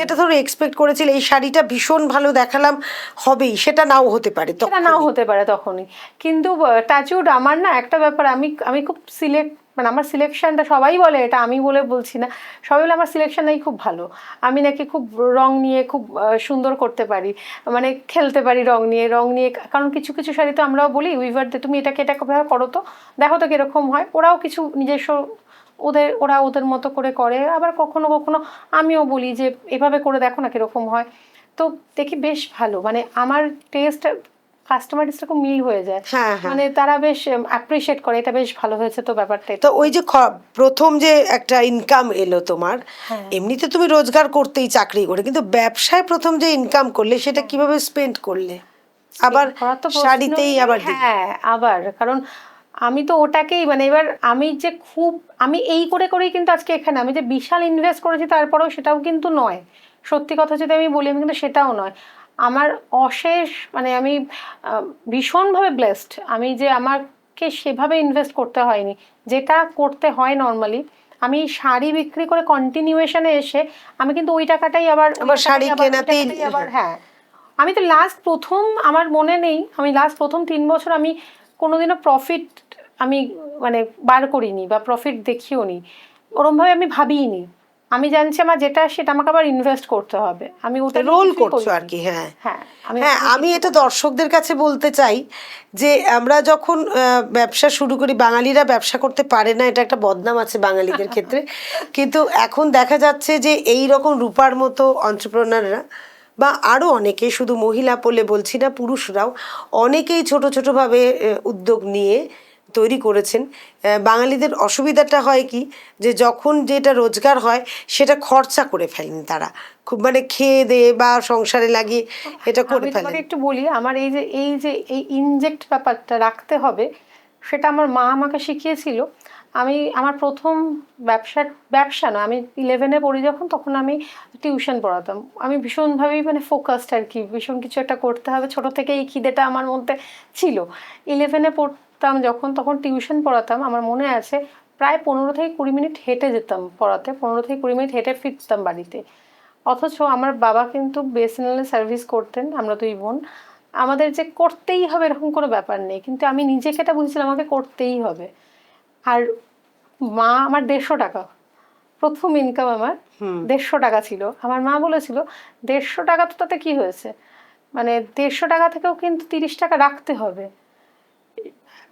যেটা ধরো এক্সপেক্ট করেছিল এই শাড়িটা ভীষণ ভালো দেখালাম, হবেই, সেটা নাও হতে পারে, তখনই। কিন্তু টাচউড আমার না একটা ব্যাপার, আমি খুব সিলেক্ট মানে আমার সিলেকশনটা, সবাই বলে এটা, আমি বলে বলছি না, সবাই বলে আমার সিলেকশন নাকি খুব ভালো, আমি নাকি খুব রং নিয়ে খুব সুন্দর করতে পারি, মানে খেলতে পারি রং নিয়ে। কারণ কিছু কিছু শাড়ি তো আমরাও বলি উইভারদের, তুমি এটা করো তো, দেখো তো কীরকম হয়। ওরাও কিছু নিজস্ব ওরা ওদের মতো করে, আবার কখনো কখনো আমিও বলি যে এভাবে করে দেখো না কীরকম হয়। তো দেখি বেশ ভালো, মানে আমার টেস্ট কাস্টমার টেস্ট খুব মিল হয়ে যায়, হ্যাঁ, হ্যাঁ। মানে তারা বেশ অ্যাপ্রিসিয়েট করে, এটা বেশ ভালো হয়েছে তো ব্যাপারটা। তো ওই যে প্রথম যে একটা ইনকাম এলো তোমার, হ্যাঁ। এমনিতে তুমি রোজগার করতেই চাকরি করে, কিন্তু ব্যবসায় প্রথম যে ইনকাম করলে সেটা কিভাবে স্পেন্ড করলে? আবার করার তো প্রশ্ন শাড়িতেই নেই। আবার দিলে। হ্যাঁ, আবার কারণ আমি তো ওটাকেই, মানে এবার আমি এই করেই কিন্তু আজকে এখানে, আমি যে বিশাল ইনভেস্ট করেছি তারপরেও সেটাও কিন্তু নয়, সত্যি কথা যদি আমি বলি, আমি কিন্তু সেটাও নয়। আমার অশেষ, মানে আমি ভীষণভাবে ব্লেসড, আমি যে আমাকে সেভাবে ইনভেস্ট করতে হয়নি যেটা করতে হয় নর্মালি। আমি শাড়ি বিক্রি করে কন্টিনিউয়েশনে এসে আমি কিন্তু ওই টাকাটাই আবার শাড়ি কেনাতেই, আবার, হ্যাঁ, আমি তো লাস্ট প্রথম, আমার মনে নেই, আমি লাস্ট প্রথম 3 বছর আমি কোনোদিনও প্রফিট আমি মানে বার করিনি বা প্রফিট দেখিও নি, ওরমভাবে আমি ভাবিনি। আমি জানছি আমার যেটা সেটা আমাকে আবার ইনভেস্ট করতে হবে, আমি ওটা রোল করছো আর কি। হ্যাঁ, হ্যাঁ, হ্যাঁ, আমি এটা দর্শকদের কাছে বলতে চাই যে আমরা যখন ব্যবসা শুরু করি, বাঙালিরা ব্যবসা করতে পারে না, এটা একটা বদনাম আছে বাঙালিদের ক্ষেত্রে, কিন্তু এখন দেখা যাচ্ছে যে এই রকম রূপার মতো এন্টারপ্রেনাররা বা আরও অনেকে, শুধু মহিলা বলে বলছি না, পুরুষরাও অনেকেই ছোট ছোটোভাবে উদ্যোগ নিয়ে তৈরি করেছেন। বাঙালিদের অসুবিধাটা হয় কি, যে যখন যেটা রোজগার হয় সেটা খরচা করে ফেলেন তারা, খুব মানে খেয়ে দিয়ে বা সংসারে লাগিয়ে এটা করে আমি ফেলেন। তোমাকে একটু বলি, আমার এই ইনজেক্ট ব্যাপারটা রাখতে হবে, সেটা আমার মা আমাকে শিখিয়েছিল। আমার প্রথম ব্যবসা না, আমি 11-এ পড়ি যখন, তখন আমি টিউশন পড়াতাম। আমি ভীষণভাবেই মানে ফোকাসড আর কি, ভীষণ কিছু একটা করতে হবে, ছোট থেকে এই খিদেটা আমার মধ্যে ছিল। 11-এ পড়তাম যখন, তখন টিউশন পড়াতাম, আমার মনে আছে প্রায় 15-20 মিনিট হেঁটে যেতাম পড়াতে, 15-20 মিনিট হেঁটে ফিরতাম বাড়িতে। অথচ আমার বাবা কিন্তু বিএসএনএল সার্ভিস করতেন, আমরা 2 বোন, আমাদের যে করতেই হবে এরকম কোনো ব্যাপার নেই, কিন্তু আমি নিজেকে এটা বুঝেছিলাম আমাকে করতেই হবে। আর মা, আমার 150 টাকা প্রথম ইনকাম, আমার 150 টাকা ছিল। আমার মা বলেছিল 150 টাকা তো তাতে কি হয়েছে, মানে 150 টাকা থেকেও কিন্তু 30 টাকা রাখতে হবে,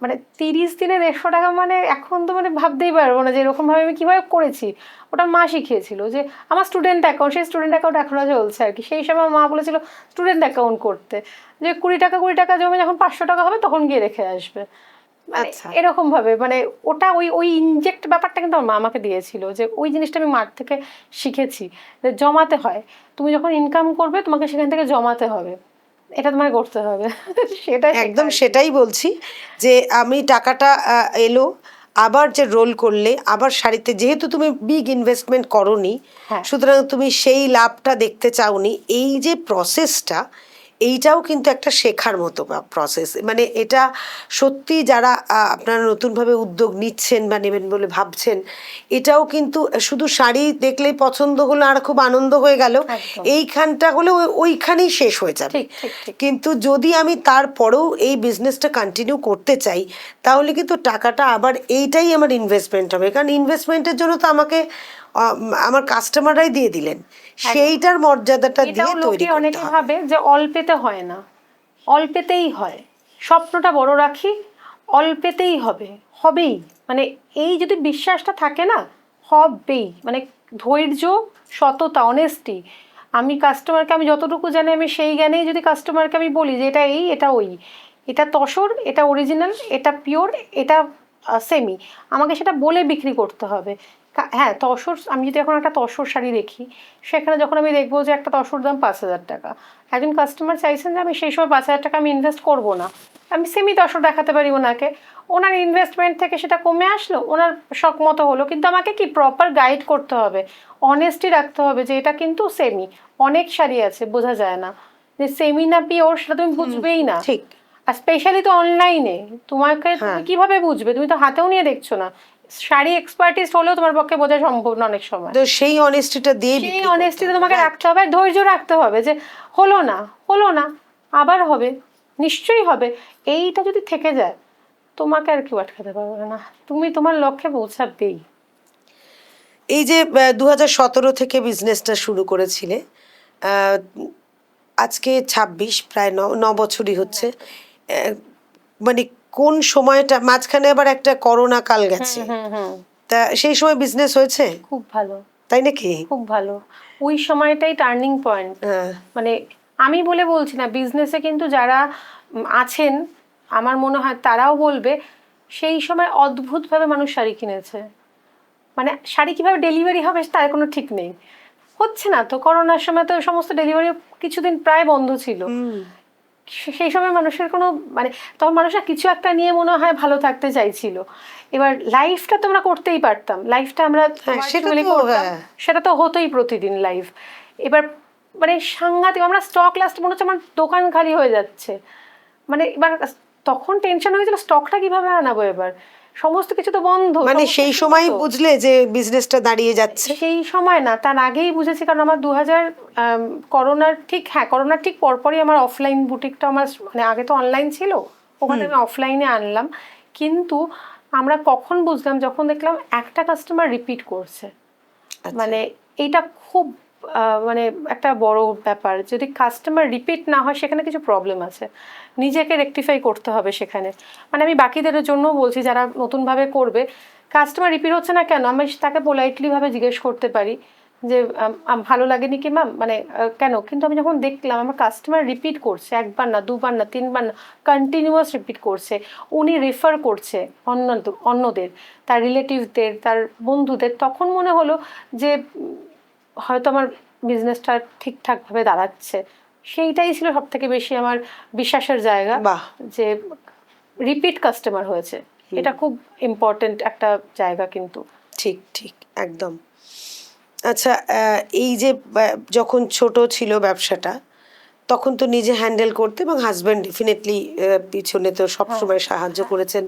মানে 30 দিনে 150 টাকা, মানে এখন তো মানে ভাবতেই পারবো না যে এরকমভাবে আমি কীভাবে করেছি। ওটা মা শিখিয়েছিল, যে আমার স্টুডেন্ট অ্যাকাউন্ট, সেই স্টুডেন্ট অ্যাকাউন্ট এখনও চলছে আর কি। সেই সময় মা বলেছিল স্টুডেন্ট অ্যাকাউন্ট করতে, যে 20 টাকা জমে যখন 500 টাকা হবে তখন গিয়ে রেখে আসবে, মানে এরকমভাবে, মানে ওটা ওই ইনজেক্ট ব্যাপারটা কিন্তু আমার মা আমাকে দিয়েছিল, যে ওই জিনিসটা আমি মার থেকে শিখেছি, যে জমাতে হয়, তুমি যখন ইনকাম করবে তোমাকে সেখান থেকে জমাতে হবে, এটা তোমায় করতে হবে। সেটা একদম সেটাই বলছি, যে আমি টাকাটা এলো, আবার যে রোল করলে, আবার শাড়িতে, যেহেতু তুমি বিগ ইনভেস্টমেন্ট করোনি, সুতরাং তুমি সেই লাভটা দেখতে চাওনি। এই যে প্রসেসটা, এইটাও কিন্তু একটা শেখার মতো প্রসেস, মানে এটা সত্যি যারা আপনারা নতুনভাবে উদ্যোগ নিচ্ছেন বা নেবেন বলে ভাবছেন, এটাও কিন্তু শুধু শাড়ি দেখলেই পছন্দ হলো আর খুব আনন্দ হয়ে গেল, এইখানটা হলে ওইখানেই শেষ হয়ে যাবে। কিন্তু যদি আমি তারপরেও এই বিজনেসটা কন্টিনিউ করতে চাই, তাহলে কিন্তু টাকাটা আবার এইটাই আমার ইনভেস্টমেন্ট হবে, কারণ ইনভেস্টমেন্টের জন্য তো আমাকে আমার কাস্টমাররাই দিয়ে দিলেন, সেইটার মর্যাদাটা দিয়ে তৈরি করতে অনেকে হবে। ভাবে যে অল্পেতে হয় না, অল্পেতেই হয়, স্বপ্নটা বড় রাখি, অল্পেতেই হবেই, মানে এই যদি বিশ্বাসটা থাকে না, হবেই, মানে ধৈর্য, সততা, অনেস্টি। আমি কাস্টমারকে, আমি যতটুকু জানি আমি সেই জ্ঞানেই যদি কাস্টমারকে আমি বলি যে এটা এই, এটা ওই, এটা তসর, এটা অরিজিনাল, এটা পিওর, এটা সেমি, আমাকে সেটা বলে বিক্রি করতে হবে। হ্যাঁ, তসর, আমি যদি এখন একটা তসর শাড়ি দেখি, সেখানে যখন আমি দেখবো যে একটা তসর দাম 5,000 টাকা, একজন কাস্টমার চাইছেন যে আমি সেই সময় 5,000 টাকা আমি ইনভেস্ট করবো না, আমি সেমি তসর দেখাতে পারি ওনাকে, ওনার ইনভেস্টমেন্ট থেকে সেটা কমে আসলো, ওনার শখ মতো হলো, কিন্তু আমাকে কি প্রপার গাইড করতে হবে, অনেস্টি রাখতে হবে যে এটা কিন্তু সেমি। অনেক শাড়ি আছে বোঝা যায় না যে সেমি না পিওর, সেটা তুমি বুঝবেই না, ঠিক। আর স্পেশালি তো অনলাইনে তোমাকে, তুমি কিভাবে বুঝবে, তুমি তো হাতেও নিয়ে দেখছো না, শাড়ি এক্সপার্টিস্ট হলেও তোমার পক্ষে বোঝা সম্ভব না অনেক সময়। তো সেই অনেস্টিটা দিয়ে, সেই অনেস্টিটা তোমাকে রাখতে হবে, ধৈর্য রাখতে হবে, যে হলো না আবার হবে, নিশ্চয়ই হবে, এইটা যদি থেকে যায় তো তোমাকে আর কেউ আটকাতে পারবে না, তুমি তোমার লক্ষ্যে পৌঁছাবেই। এই যে 2017 থেকে বিজনেসটা শুরু করেছিলে, আহ, আজকে 26, প্রায় 9 বছরই হচ্ছে। মানে কোন সময়টা, মাঝখানে আবার একটা করোনা কাল গেছে, তা সেই সময় বিজনেস হয়েছে খুব ভালো, তাই নাকি? খুব ভালো। ওই সময়টাই টার্নিং পয়েন্ট। মানে আমি বলছি না, বিজনেসে কিন্তু যারা আছেন আমার মনে হয় তারাও বলবে সেই সময় অদ্ভুতভাবে মানুষ শাড়ি কিনেছে। মানে শাড়ি কিভাবে ডেলিভারি হবে তার কোনো ঠিক নেই, হচ্ছে না তো। করোনার সময় তো সমস্ত ডেলিভারি কিছুদিন প্রায় বন্ধ ছিল। সেই সময় মানুষের কোনো মানে তখন মানুষরা কিছু একটা নিয়ে মনে হয় ভালো থাকতে চাইছিল। এবার লাইফটা তো আমরা করতেই পারতাম, লাইফটা আমরা virtually করতাম, সেটা তো হতোই প্রতিদিন লাইভ। এবার মানে সাংঘাতিক, আমরা স্টক লাস্ট মনে হচ্ছে আমার দোকান খালি হয়ে যাচ্ছে। মানে এবার তখন টেনশন হয়েছিল স্টকটা কিভাবে আনাবো, এবার সমস্ত কিছু তো বন্ধ। মানে সমস্ত সেই কিছু সময় বন্ধ। বুঝলে যে বিজনেসটা দাঁড়িয়ে যাচ্ছে? সেই সময় না, তার আগেই বুঝেছি, কারণ আমার 2000 করোনার ঠিক পরপরই আমার অফলাইন বুটিকটা আমার, মানে আগে তো অনলাইন ছিল, ওখানে আমি অফলাইনে আনলাম। কিন্তু আমরা কখন বুঝলাম, যখন দেখলাম একটা কাস্টমার রিপিট করছে। মানে এইটা খুব মানে একটা বড় ব্যাপার। যদি কাস্টমার রিপিট না হয় সেখানে কিছু প্রবলেম আছে, নিজেকে রেকটিফাই করতে হবে সেখানে। মানে আমি বাকিদের জন্য বলছি যারা নতুনভাবে করবে, কাস্টমার রিপিট হচ্ছে না কেন, আমি তাকে পোলাইটলিভাবে জিজ্ঞেস করতে পারি যে ভালো লাগেনি কি ম্যাম, মানে কেন। কিন্তু আমি যখন দেখলাম আমার কাস্টমার রিপিট করছে, একবার না, দুবার না, তিনবার না, কন্টিনিউয়াস রিপিট করছে, উনি রেফার করছে অন্যদের, তার রিলেটিভদের, তার বন্ধুদের, তখন মনে হলো যে হয়তো আমার বিজনেসটা ঠিকঠাকভাবে দাঁড়াচ্ছে। সেইটাই ছিল সব থেকে বেশি আমার বিশ্বাসের জায়গা, যে রিপিট কাস্টমার হয়েছে। এটা খুব ইম্পর্টেন্ট একটা জায়গা কিন্তু। ঠিক ঠিক, একদম। আচ্ছা, এই যে যখন ছোট ছিল ব্যবসাটা, তখন তো নিজে হ্যান্ডেল করতে, এবং হাজব্যান্ড ডেফিনেটলি পিছনে তো সবসময় সাহায্য করেছেন।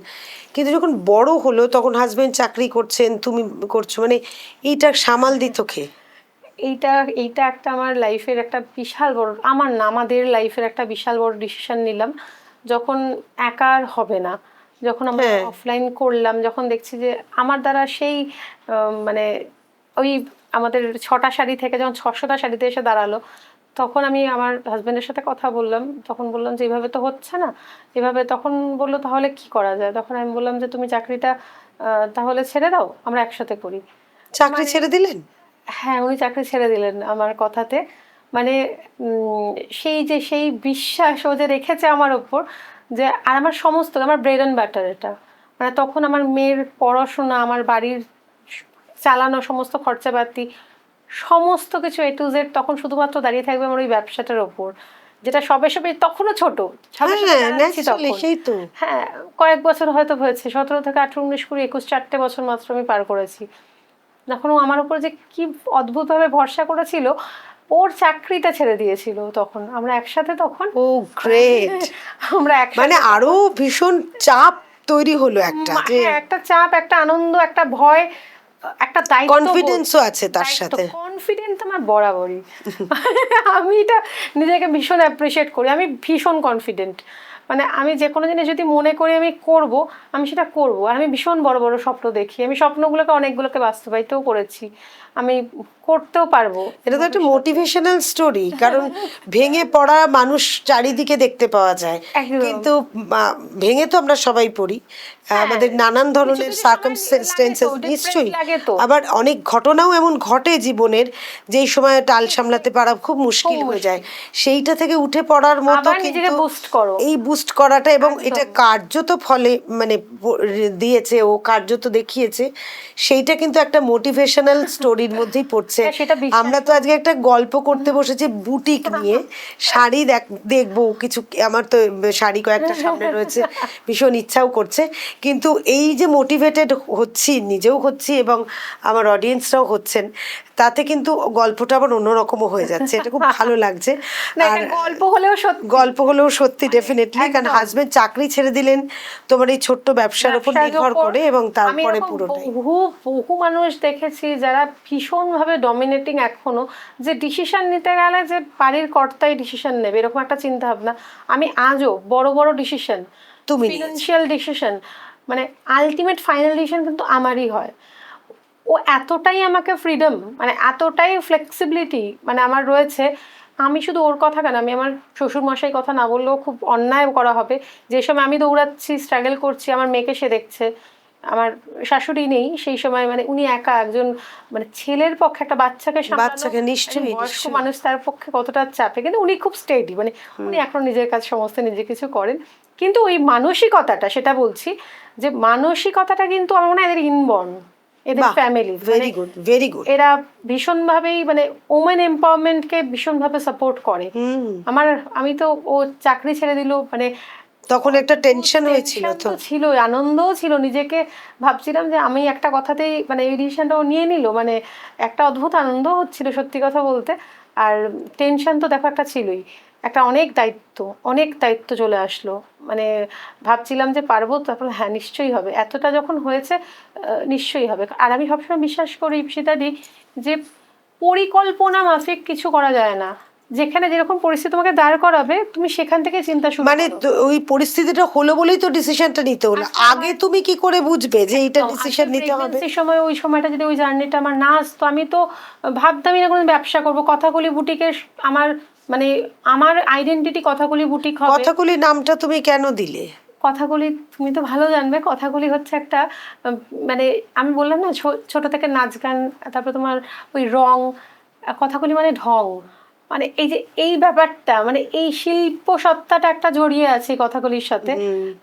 কিন্তু যখন বড় হলো তখন হাজব্যান্ড চাকরি করছেন, তুমি করছো, মানে এইটা সামাল দিত কে? এইটা একটা আমার লাইফের একটা বিশাল বড়, আমাদের লাইফের একটা বিশাল বড় ডিসিশন নিলাম যখন একার হবে না, যখন আমরা অফলাইন করলাম, যখন দেখছি যে আমার দ্বারা সেই মানে ওই আমাদের 6টা শাড়ি থেকে যখন 600টা শাড়িতে এসে দাঁড়ালো, তখন আমি আমার হাজব্যান্ডের সাথে কথা বললাম। তখন বললাম যে এইভাবে তো হচ্ছে না, এভাবে। তখন বললো তাহলে কি করা যায়। তখন আমি বললাম যে তুমি চাকরিটা তাহলে ছেড়ে দাও, আমরা একসাথে করি। চাকরি ছেড়ে দিলেন? হ্যাঁ, উনি চাকরি ছেড়ে দিলেন আমার কথাতে। মানে সেই বিশ্বাস ও যে রেখেছে আমার ওপর, যে আর আমার সমস্ত, আমার ব্রেড অ্যান্ড বাটার এটা। মানে তখন আমার মেয়ের পড়াশোনা, আমার বাড়ির চালানো সমস্ত খরচাপাতি, সমস্ত কিছু A to Z তখন শুধুমাত্র দাঁড়িয়ে থাকবে আমার ওই ব্যবসাটার ওপর, যেটা সবে তখনও ছোট। সেই তো, হ্যাঁ, কয়েক বছর হয়তো হয়েছে, 17 থেকে 18, 19, 20, 21, 4টে বছর মাত্র আমি পার করেছি। যখন ও আমার উপর যে কি অদ্ভুতভাবে ভরসা করেছিল, ওর চাকরিটা ছেড়ে দিয়েছিল, তখন আমরা একসাথে, তখন ও গ্রেট। আমরা একসাথে, মানে আরো ভীষণ চাপ তৈরি হলো একটা, যে একটা চাপ, একটা আনন্দ, একটা ভয়, একটা দায়িত্ব, কনফিডেন্সও আছে তার সাথে। কনফিডেন্ট আমার বরাবরই। আমি এটা নিজেকে ভীষণ অ্যাপ্রিসিয়েট করি, আমি ভীষণ কনফিডেন্ট। মানে আমি যে কোনো জিনিস যদি মনে করি আমি করব, আমি সেটা করব। আর আমি ভীষণ বড় বড় স্বপ্ন দেখি, আমি স্বপ্নগুলোকে অনেকগুলোকে বাস্তবায়িতও করেছি, আমি করতেও পারবো। এটা তো একটা মোটিভেশনাল স্টোরি, কারণ ভেঙে পড়া মানুষ চারিদিকে দেখতে পাওয়া যায়, কিন্তু ভেঙে তো আমরা সবাই পড়ি, আমাদের নানান ধরনের সার্কামস্টেন্সেস নিশ্চয়ই, আবার অনেক ঘটনাও এমন ঘটে জীবনের যেই সময় টাল সামলাতে পারা খুব মুশকিল হয়ে যায়। সেইটা থেকে উঠে পড়ার মতো কিন্তু এই বুস্ট করাটা, এবং এটা কার্যত ফলে মানে দিয়েছে, ও কার্যত দেখিয়েছে, সেইটা কিন্তু একটা মোটিভেশনাল স্টোরির মধ্যেই পড়ছে। আমরা তো আজকে একটা গল্প করতে বসেছি বুটিক নিয়ে, শাড়ি দেখবো কিছু, আমার তো শাড়ি কয়েকটা সামনে রয়েছে, ভীষণ ইচ্ছাও করছে। কিন্তু এই যে মোটিভেটেড হচ্ছি, নিজেও হচ্ছি এবং আমার অডিয়েন্সরাও হচ্ছেন, তাতে কিন্তু গল্পটা আবার অন্যরকমও হয়ে যাচ্ছে। এটা খুব ভালো লাগছে। আর গল্প হলেও সত্যি ডেফিনেটলি, কারণ হাজবেন্ড চাকরি ছেড়ে দিলেন তোমার এই ছোট্ট ব্যবসার উপর নির্ভর করে, এবং তারপরে পুরোটাই। বহু মানুষ দেখেছি যারা ভীষণভাবে ডমিনেটিং এখনো, যে ডিসিশন নিতে গেলে যে বাড়ির কর্তাই ডিসিশন নেবে এরকম একটা চিন্তা ভাবনা। আমি আজও বড় বড় ডিসিশন, ফিনান্সিয়াল ডিসিশন, মানে আলটিমেট ফাইনাল ডিসিশন কিন্তু আমারই হয়। ও এতটাই আমাকে ফ্রিডম, মানে এতটাই ফ্লেক্সিবিলিটি মানে আমার রয়েছে। আমি শুধু ওর কথা কেন, আমি আমার শ্বশুরমশাই কথা না বললেও খুব অন্যায় করা হবে। যে সময় আমি দৌড়াচ্ছি, স্ট্রাগল করছি, আমার মেয়েকে সে দেখছে, আমার শাশুড়ি নেই সেই সময়, মানে উনি একা একজন, মানে ছেলের পক্ষে একটা বাচ্চাকে বাচ্চাকে নিশ্চয়ই, একজন বয়স্ক নিশ্চয়ই। মানুষ তার পক্ষে কতটা চাপে, কিন্তু উনি খুব স্টেডি, মানে উনি এখন নিজের কাজ সমস্ত নিজে কিছু করেন। কিন্তু ওই মানসিকতাটা, সেটা বলছি যে মানসিকতাটা কিন্তু আমার মনে হয় এদের ইনবর্ন, এদের family, very good, very good. এরা ভীষণভাবেই মানে ওমেন এম্পাওয়ারমেন্টকে ভীষণভাবে সাপোর্ট করে। আমি তো ও চাকরি ছেড়ে দিল, মানে তখন একটা টেনশন হয়েছিল tension তো। তো ছিল, আনন্দও ছিল, নিজেকে ভাবছিলাম যে আমি একটা কথাতেই মানে এই ডিসিশনটাও নিয়ে নিল, মানে একটা অদ্ভুত আনন্দ হচ্ছিল সত্যি কথা বলতে। আর টেনশন তো দেখো একটা ছিলই, একটা অনেক দায়িত্ব চলে আসলো, মানে ভাবছিলাম যে পারবো, তারপর হ্যাঁ নিশ্চয়ই হবে, এতটা যখন হয়েছে নিশ্চয়ই হবে। আর আমি সবসময় বিশ্বাস করি ঈপ্সিতাদি যে পরিকল্পনা মাফিক কিছু করা যায় না, যেখানে যেরকম পরিস্থিতি তোমাকে দাঁড় করাবে তুমি সেখান থেকে চিন্তা শুরু মানে করো। ওই পরিস্থিতিটা হলো বলেই তো ডিসিশনটা নিতে হলো। আগে তুমি কি করে বুঝবে যে এইটা ডিসিশন নিতে হবে? প্রেগন্যান্সির সময় ওই সময়টা যদি ওই জার্নিটা আমার না আসতো, আমি তো ভাবতামই না কোনো ব্যবসা করবো। কথাকলি বুটিকের আমার মানে আমার আইডেন্টিটি কথাকলি বুটিক হবে। কথাগুলি নামটা তুমি কেন দিলে? কথাগুলি তুমি তো ভালো জানবে, কথাগুলি হচ্ছে একটা মানে আমি বললাম না ছোট থেকে নাচ গান, তারপর তোমার ওই রং, কথাগুলি মানে ঢং, মানে এই যে এই ব্যাপারটা, মানে এই শিল্প সত্তাটা একটা জড়িয়ে আছে কথাগুলির সাথে।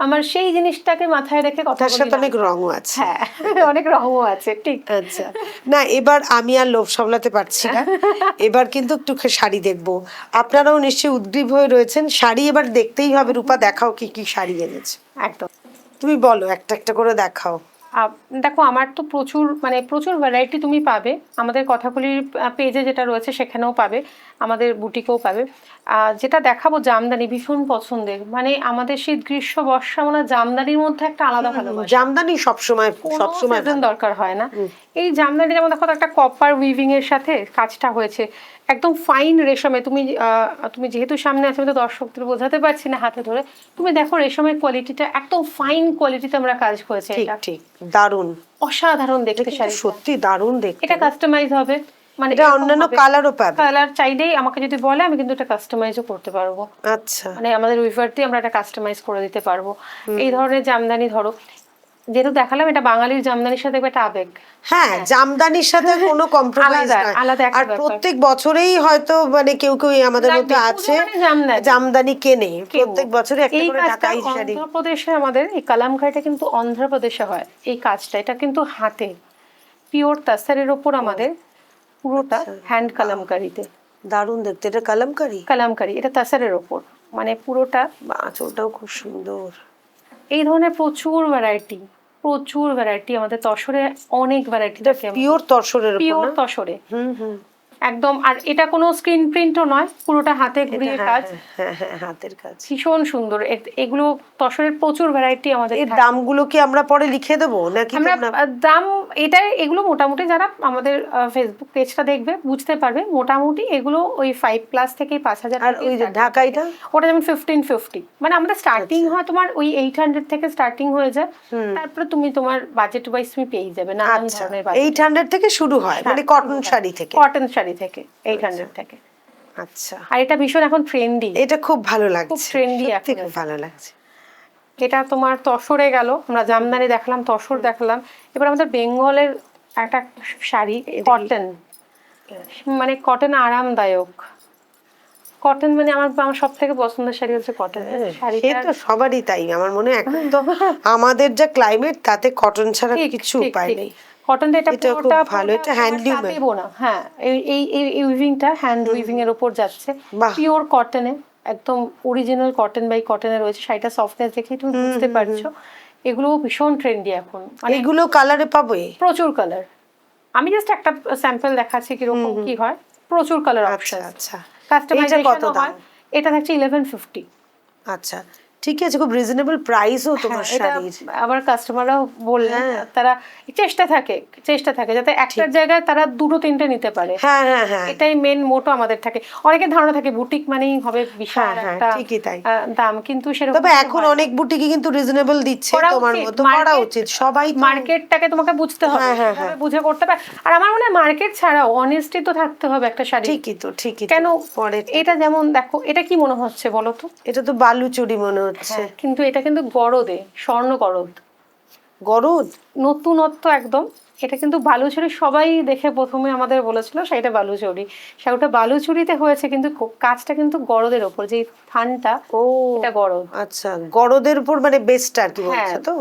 আমার সেই জিনিসটাকে মাথায় রেখে তার কথাগুলি সাথে অনেক রঙও আছে। হ্যাঁ অনেক রঙও আছে, ঠিক। আচ্ছা, না এবার আমি আর লোভ সামলাতে পারছি না, এবার কিন্তু একটু শাড়ি দেখবো। আপনারাও নিশ্চয়ই উদ্গ্রীব হয়ে রয়েছেন, শাড়ি এবার দেখতেই হবে। রূপা দেখাও কি কি শাড়ি এনেছে, একদম। তুমি বলো, একটা একটা করে দেখাও। দেখো আমার তো প্রচুর ভ্যারাইটি তুমি পাবে আমাদের কথাগুলির পেজে, যেটা রয়েছে সেখানেও পাবে, আমাদের বুটিকেও পাবে। যেটা দেখাবো জামদানি ভীষণ পছন্দের, মানে আমাদের শীত গ্রীষ্ম বর্ষা মানে জামদানির মধ্যে একটা আলাদা ভালোবাসা। জামদানি সবসময় সিজন দরকার হয় না। এই জামদানি যেমন দেখো একটা কপার উইভিং এর সাথে কাজটা হয়েছে, একদম ফাইন রেশমে। তুমি যেহেতু সামনে আছো, আমি তো দর্শকদের বোঝাতে পারছি না হাতে ধরে, তুমি দেখো রেশমের কোয়ালিটিটা একদম ফাইন কোয়ালিটিতে আমরা কাজ করেছি। ঠিক এটা ঠিক দারুণ, অসাধারণ দেখতে শাড়ি, সত্যি দারুণ দেখতে। এটা কাস্টমাইজ হবে, মানে এটা অন্যান্য কালারও পাবে? কালার চাইলেই আমাকে যদি বলে আমি কিন্তু এটা কাস্টমাইজও করতে পারবো। আচ্ছা, মানে আমাদের উইভার দিয়ে আমরা এটা কাস্টমাইজ করে দিতে পারবো। এই ধরনের জামদানি ধরো, যেহেতু দেখালাম এটা বাঙালির জামদানির সাথে একটা আবেগ। হ্যাঁ, জামদানির সাথে কোনো কম্প্রোমাইজ নয়। আলাদা একটা আর ব্যাপার। প্রত্যেক বছরেই হয়তো মানে কেউ কেউ আমাদের মধ্যে আছে জামদানি কেনে, প্রত্যেক বছরই একটা এই করে কাজটা ঢাকাই শাড়ি। অন্ধ্রপ্রদেশে আমাদের এই কালামকারিটা কিন্তু অন্ধ্রপ্রদেশে হয় এই কাজটা। এটা কিন্তু হাতে পিওর তাসারের ওপর আমাদের পুরোটা হ্যান্ড কালামকারিতে। দারুণ দেখতে, এটা কালামকারি, এটা তাসারের ওপর, মানে পুরোটা। আঁচলটাও খুব সুন্দর। এই ধরনের প্রচুর ভ্যারাইটি আমাদের তসরে, অনেক ভ্যারাইটি থাকে। পিওর তসরের উপর পিওর না? তসরে হুম। একদম। আর এটা কোনো স্ক্রিন প্রিন্টও নয়, পুরোটা হাতে ঘুরিয়ে কাজ, হ্যাঁ, হাতের কাজ, ভীষণ সুন্দর। এগুলো তসরের প্রচুর ভ্যারাইটি আমাদের। এর দামগুলো কি আমরা পরে লিখে দেবো নাকি? আমরা দাম এগুলো মোটামুটি যারা আমাদের ফেসবুক পেজটা দেখবে বুঝতে পারবে, মোটামুটি এগুলো ওই 5+ থেকে 5,000। আর ওই যে ঢাকাইটা, ওটা যেমন 1550, মানে আমাদের স্টার্টিং হয় তোমার ওই 800 থেকে স্টার্টিং হয়ে যায়, তারপরে তুমি তোমার বাজেট ওয়াইজ তুমি পেয়ে যাবে নানান ধরনের। 800 থেকে শুরু হয়, মানে কটন শাড়ি থেকে 800 থেকে। আচ্ছা, আর এটা ভীষণ এখন ট্রেন্ডি, এটা খুব ভালো লাগছে, খুব ট্রেন্ডি, সত্যি খুব ভালো লাগছে। এটা তোমার তসরে গেল, আমরা জামদানি দেখলাম, তসর দেখলাম। এবার আমাদের বেঙ্গলের একটা শাড়ি কটন, মানে কটন আরামদায়ক। কটন মানে আমার সব থেকে পছন্দের শাড়ি হচ্ছে কটন শাড়ি। সে তো সবারই তাই, আমার মনে হয় এখন তো আমাদের যা ক্লাইমেট তাতে কটন ছাড়া কিছু উপায় নেই। কটনটা এটা খুব ভালো, এটা হ্যান্ডলুম। হ্যাঁ, এই উইভিংটা হ্যান্ড উইভিং এর উপর যাচ্ছে, পিওর কটনে, একদম অরিজিনাল কটন বাই কটনে রয়েছে। শাড়িটা সফটনেস দেখে তুমি বুঝতে পারছো। এগুলো ভীষণ ট্রেন্ডি এখন, মানে এগুলো কালারে পাবো, প্রচুর কালার। আমি জাস্ট একটা স্যাম্পল দেখাচ্ছি কিরকম কি হয়, প্রচুর কালার অপশন। আচ্ছা, কাস্টমাইজেশন হয়। এটা থাকছে 1150। আচ্ছা, ঠিকই আছে, খুব রিজনেবল প্রাইসও তোমার হ্যাঁ, এটা শাড়ির। আবার কাস্টমাররাও বললেন, হ্যাঁ। তারা চেষ্টা থাকে যাতে একটার জায়গায় তারা দুটো তিনটে নিতে পারে। হ্যাঁ হ্যাঁ হ্যাঁ এটাই মেন মোটো আমাদের থাকে। অনেকের ধারণা থাকে বুটিক মানেই হবে বিশাল হ্যাঁ, একটা ঠিকই তাই। দাম, কিন্তু সেরকম তবে কিছু এখন হয় না। অনেক বুটিকই কিন্তু রিজনেবল দিচ্ছে, করা তোমার উচিত, মতো করা market- উচিত, সবাই তো মার্কেটটাকে তোমাকে বুঝতে হবে, হ্যাঁ, হ্যাঁ, সেভাবে বুঝে করতে পারে। আর আমার মনে হয় মার্কেট ছাড়াও অনেস্টি তো থাকতে হবে একটা শাড়ি। ঠিকই তো। কেন পরে এটা যেমন দেখো, এটা কি মনে হচ্ছে বলো তো? এটা তো বালুচুরি মনে হচ্ছে। হ্যাঁ, কিন্তু এটা কিন্তু গরদে, স্বর্ণ গরদ, গরদ। নতুনত্ব একদম। এটা কিন্তু বালুচুরি, সবাই দেখে প্রথমে আমাদের বলেছিল শাড়িটা বালুচুরি, শাড়িটা বালুচুরিতে হয়েছে, কিন্তু কাজটা কিন্তু গরদের ওপর, যে থানটা ও এটা গরদ। আচ্ছা, গরদের উপর মানে বেস্ট আর কি হ্যাঁ, বলছো তো?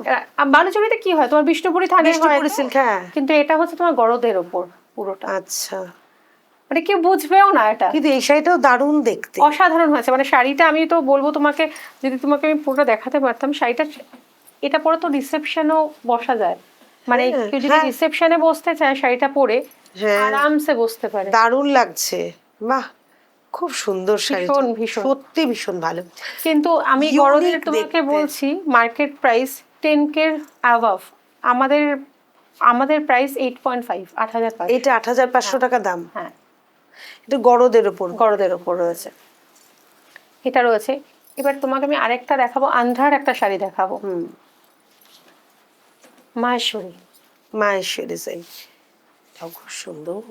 বালুচুরিতে কি হয় তোমার বিষ্ণুপুরি থানে হয় বিষ্ণুপুরি তো, সিল্ক, হ্যাঁ। কিন্তু এটা হচ্ছে তোমার গরদের ওপর পুরোটা। আচ্ছা, মানে কেউ বুঝবেও না এটা। কিন্তু এই শাড়িটাও দারুণ দেখতে। অসাধারণ হয়েছে, মানে শাড়িটা আমি তো বলবো তোমাকে, যদি তোমাকে আমি পুরোটা দেখাতে পারতাম শাড়িটা, এটা পরে তো রিসেপশনেও বসা যায়, মানে হ্যাঁ, কেউ যদি হ্যাঁ। রিসেপশনে বসতে চায় শাড়িটা পরে হ্যাঁ। আরামসে বসতে পারে। দারুণ লাগছে, বাহ, খুব সুন্দর শাড়ি, ভীষণ। সত্যি ভীষণ ভালো। কিন্তু আমি Unique গরদের তোমাকে দেখতে। বলছি মার্কেট প্রাইস 10K অ্যাবাভ, আমাদের প্রাইস 8.5, 8,500। এটা 8,500 টাকা দাম। হ্যাঁ, এটা গরদের ওপর। গরদের ওপর রয়েছে, এটা রয়েছে। এবার তোমাকে আমি আরেকটা দেখাবো, আন্ধ্রার একটা শাড়ি দেখাবো, মাহেশ্বরী। মাহেশ্বরী শাড়ি, এটাও খুব সুন্দর।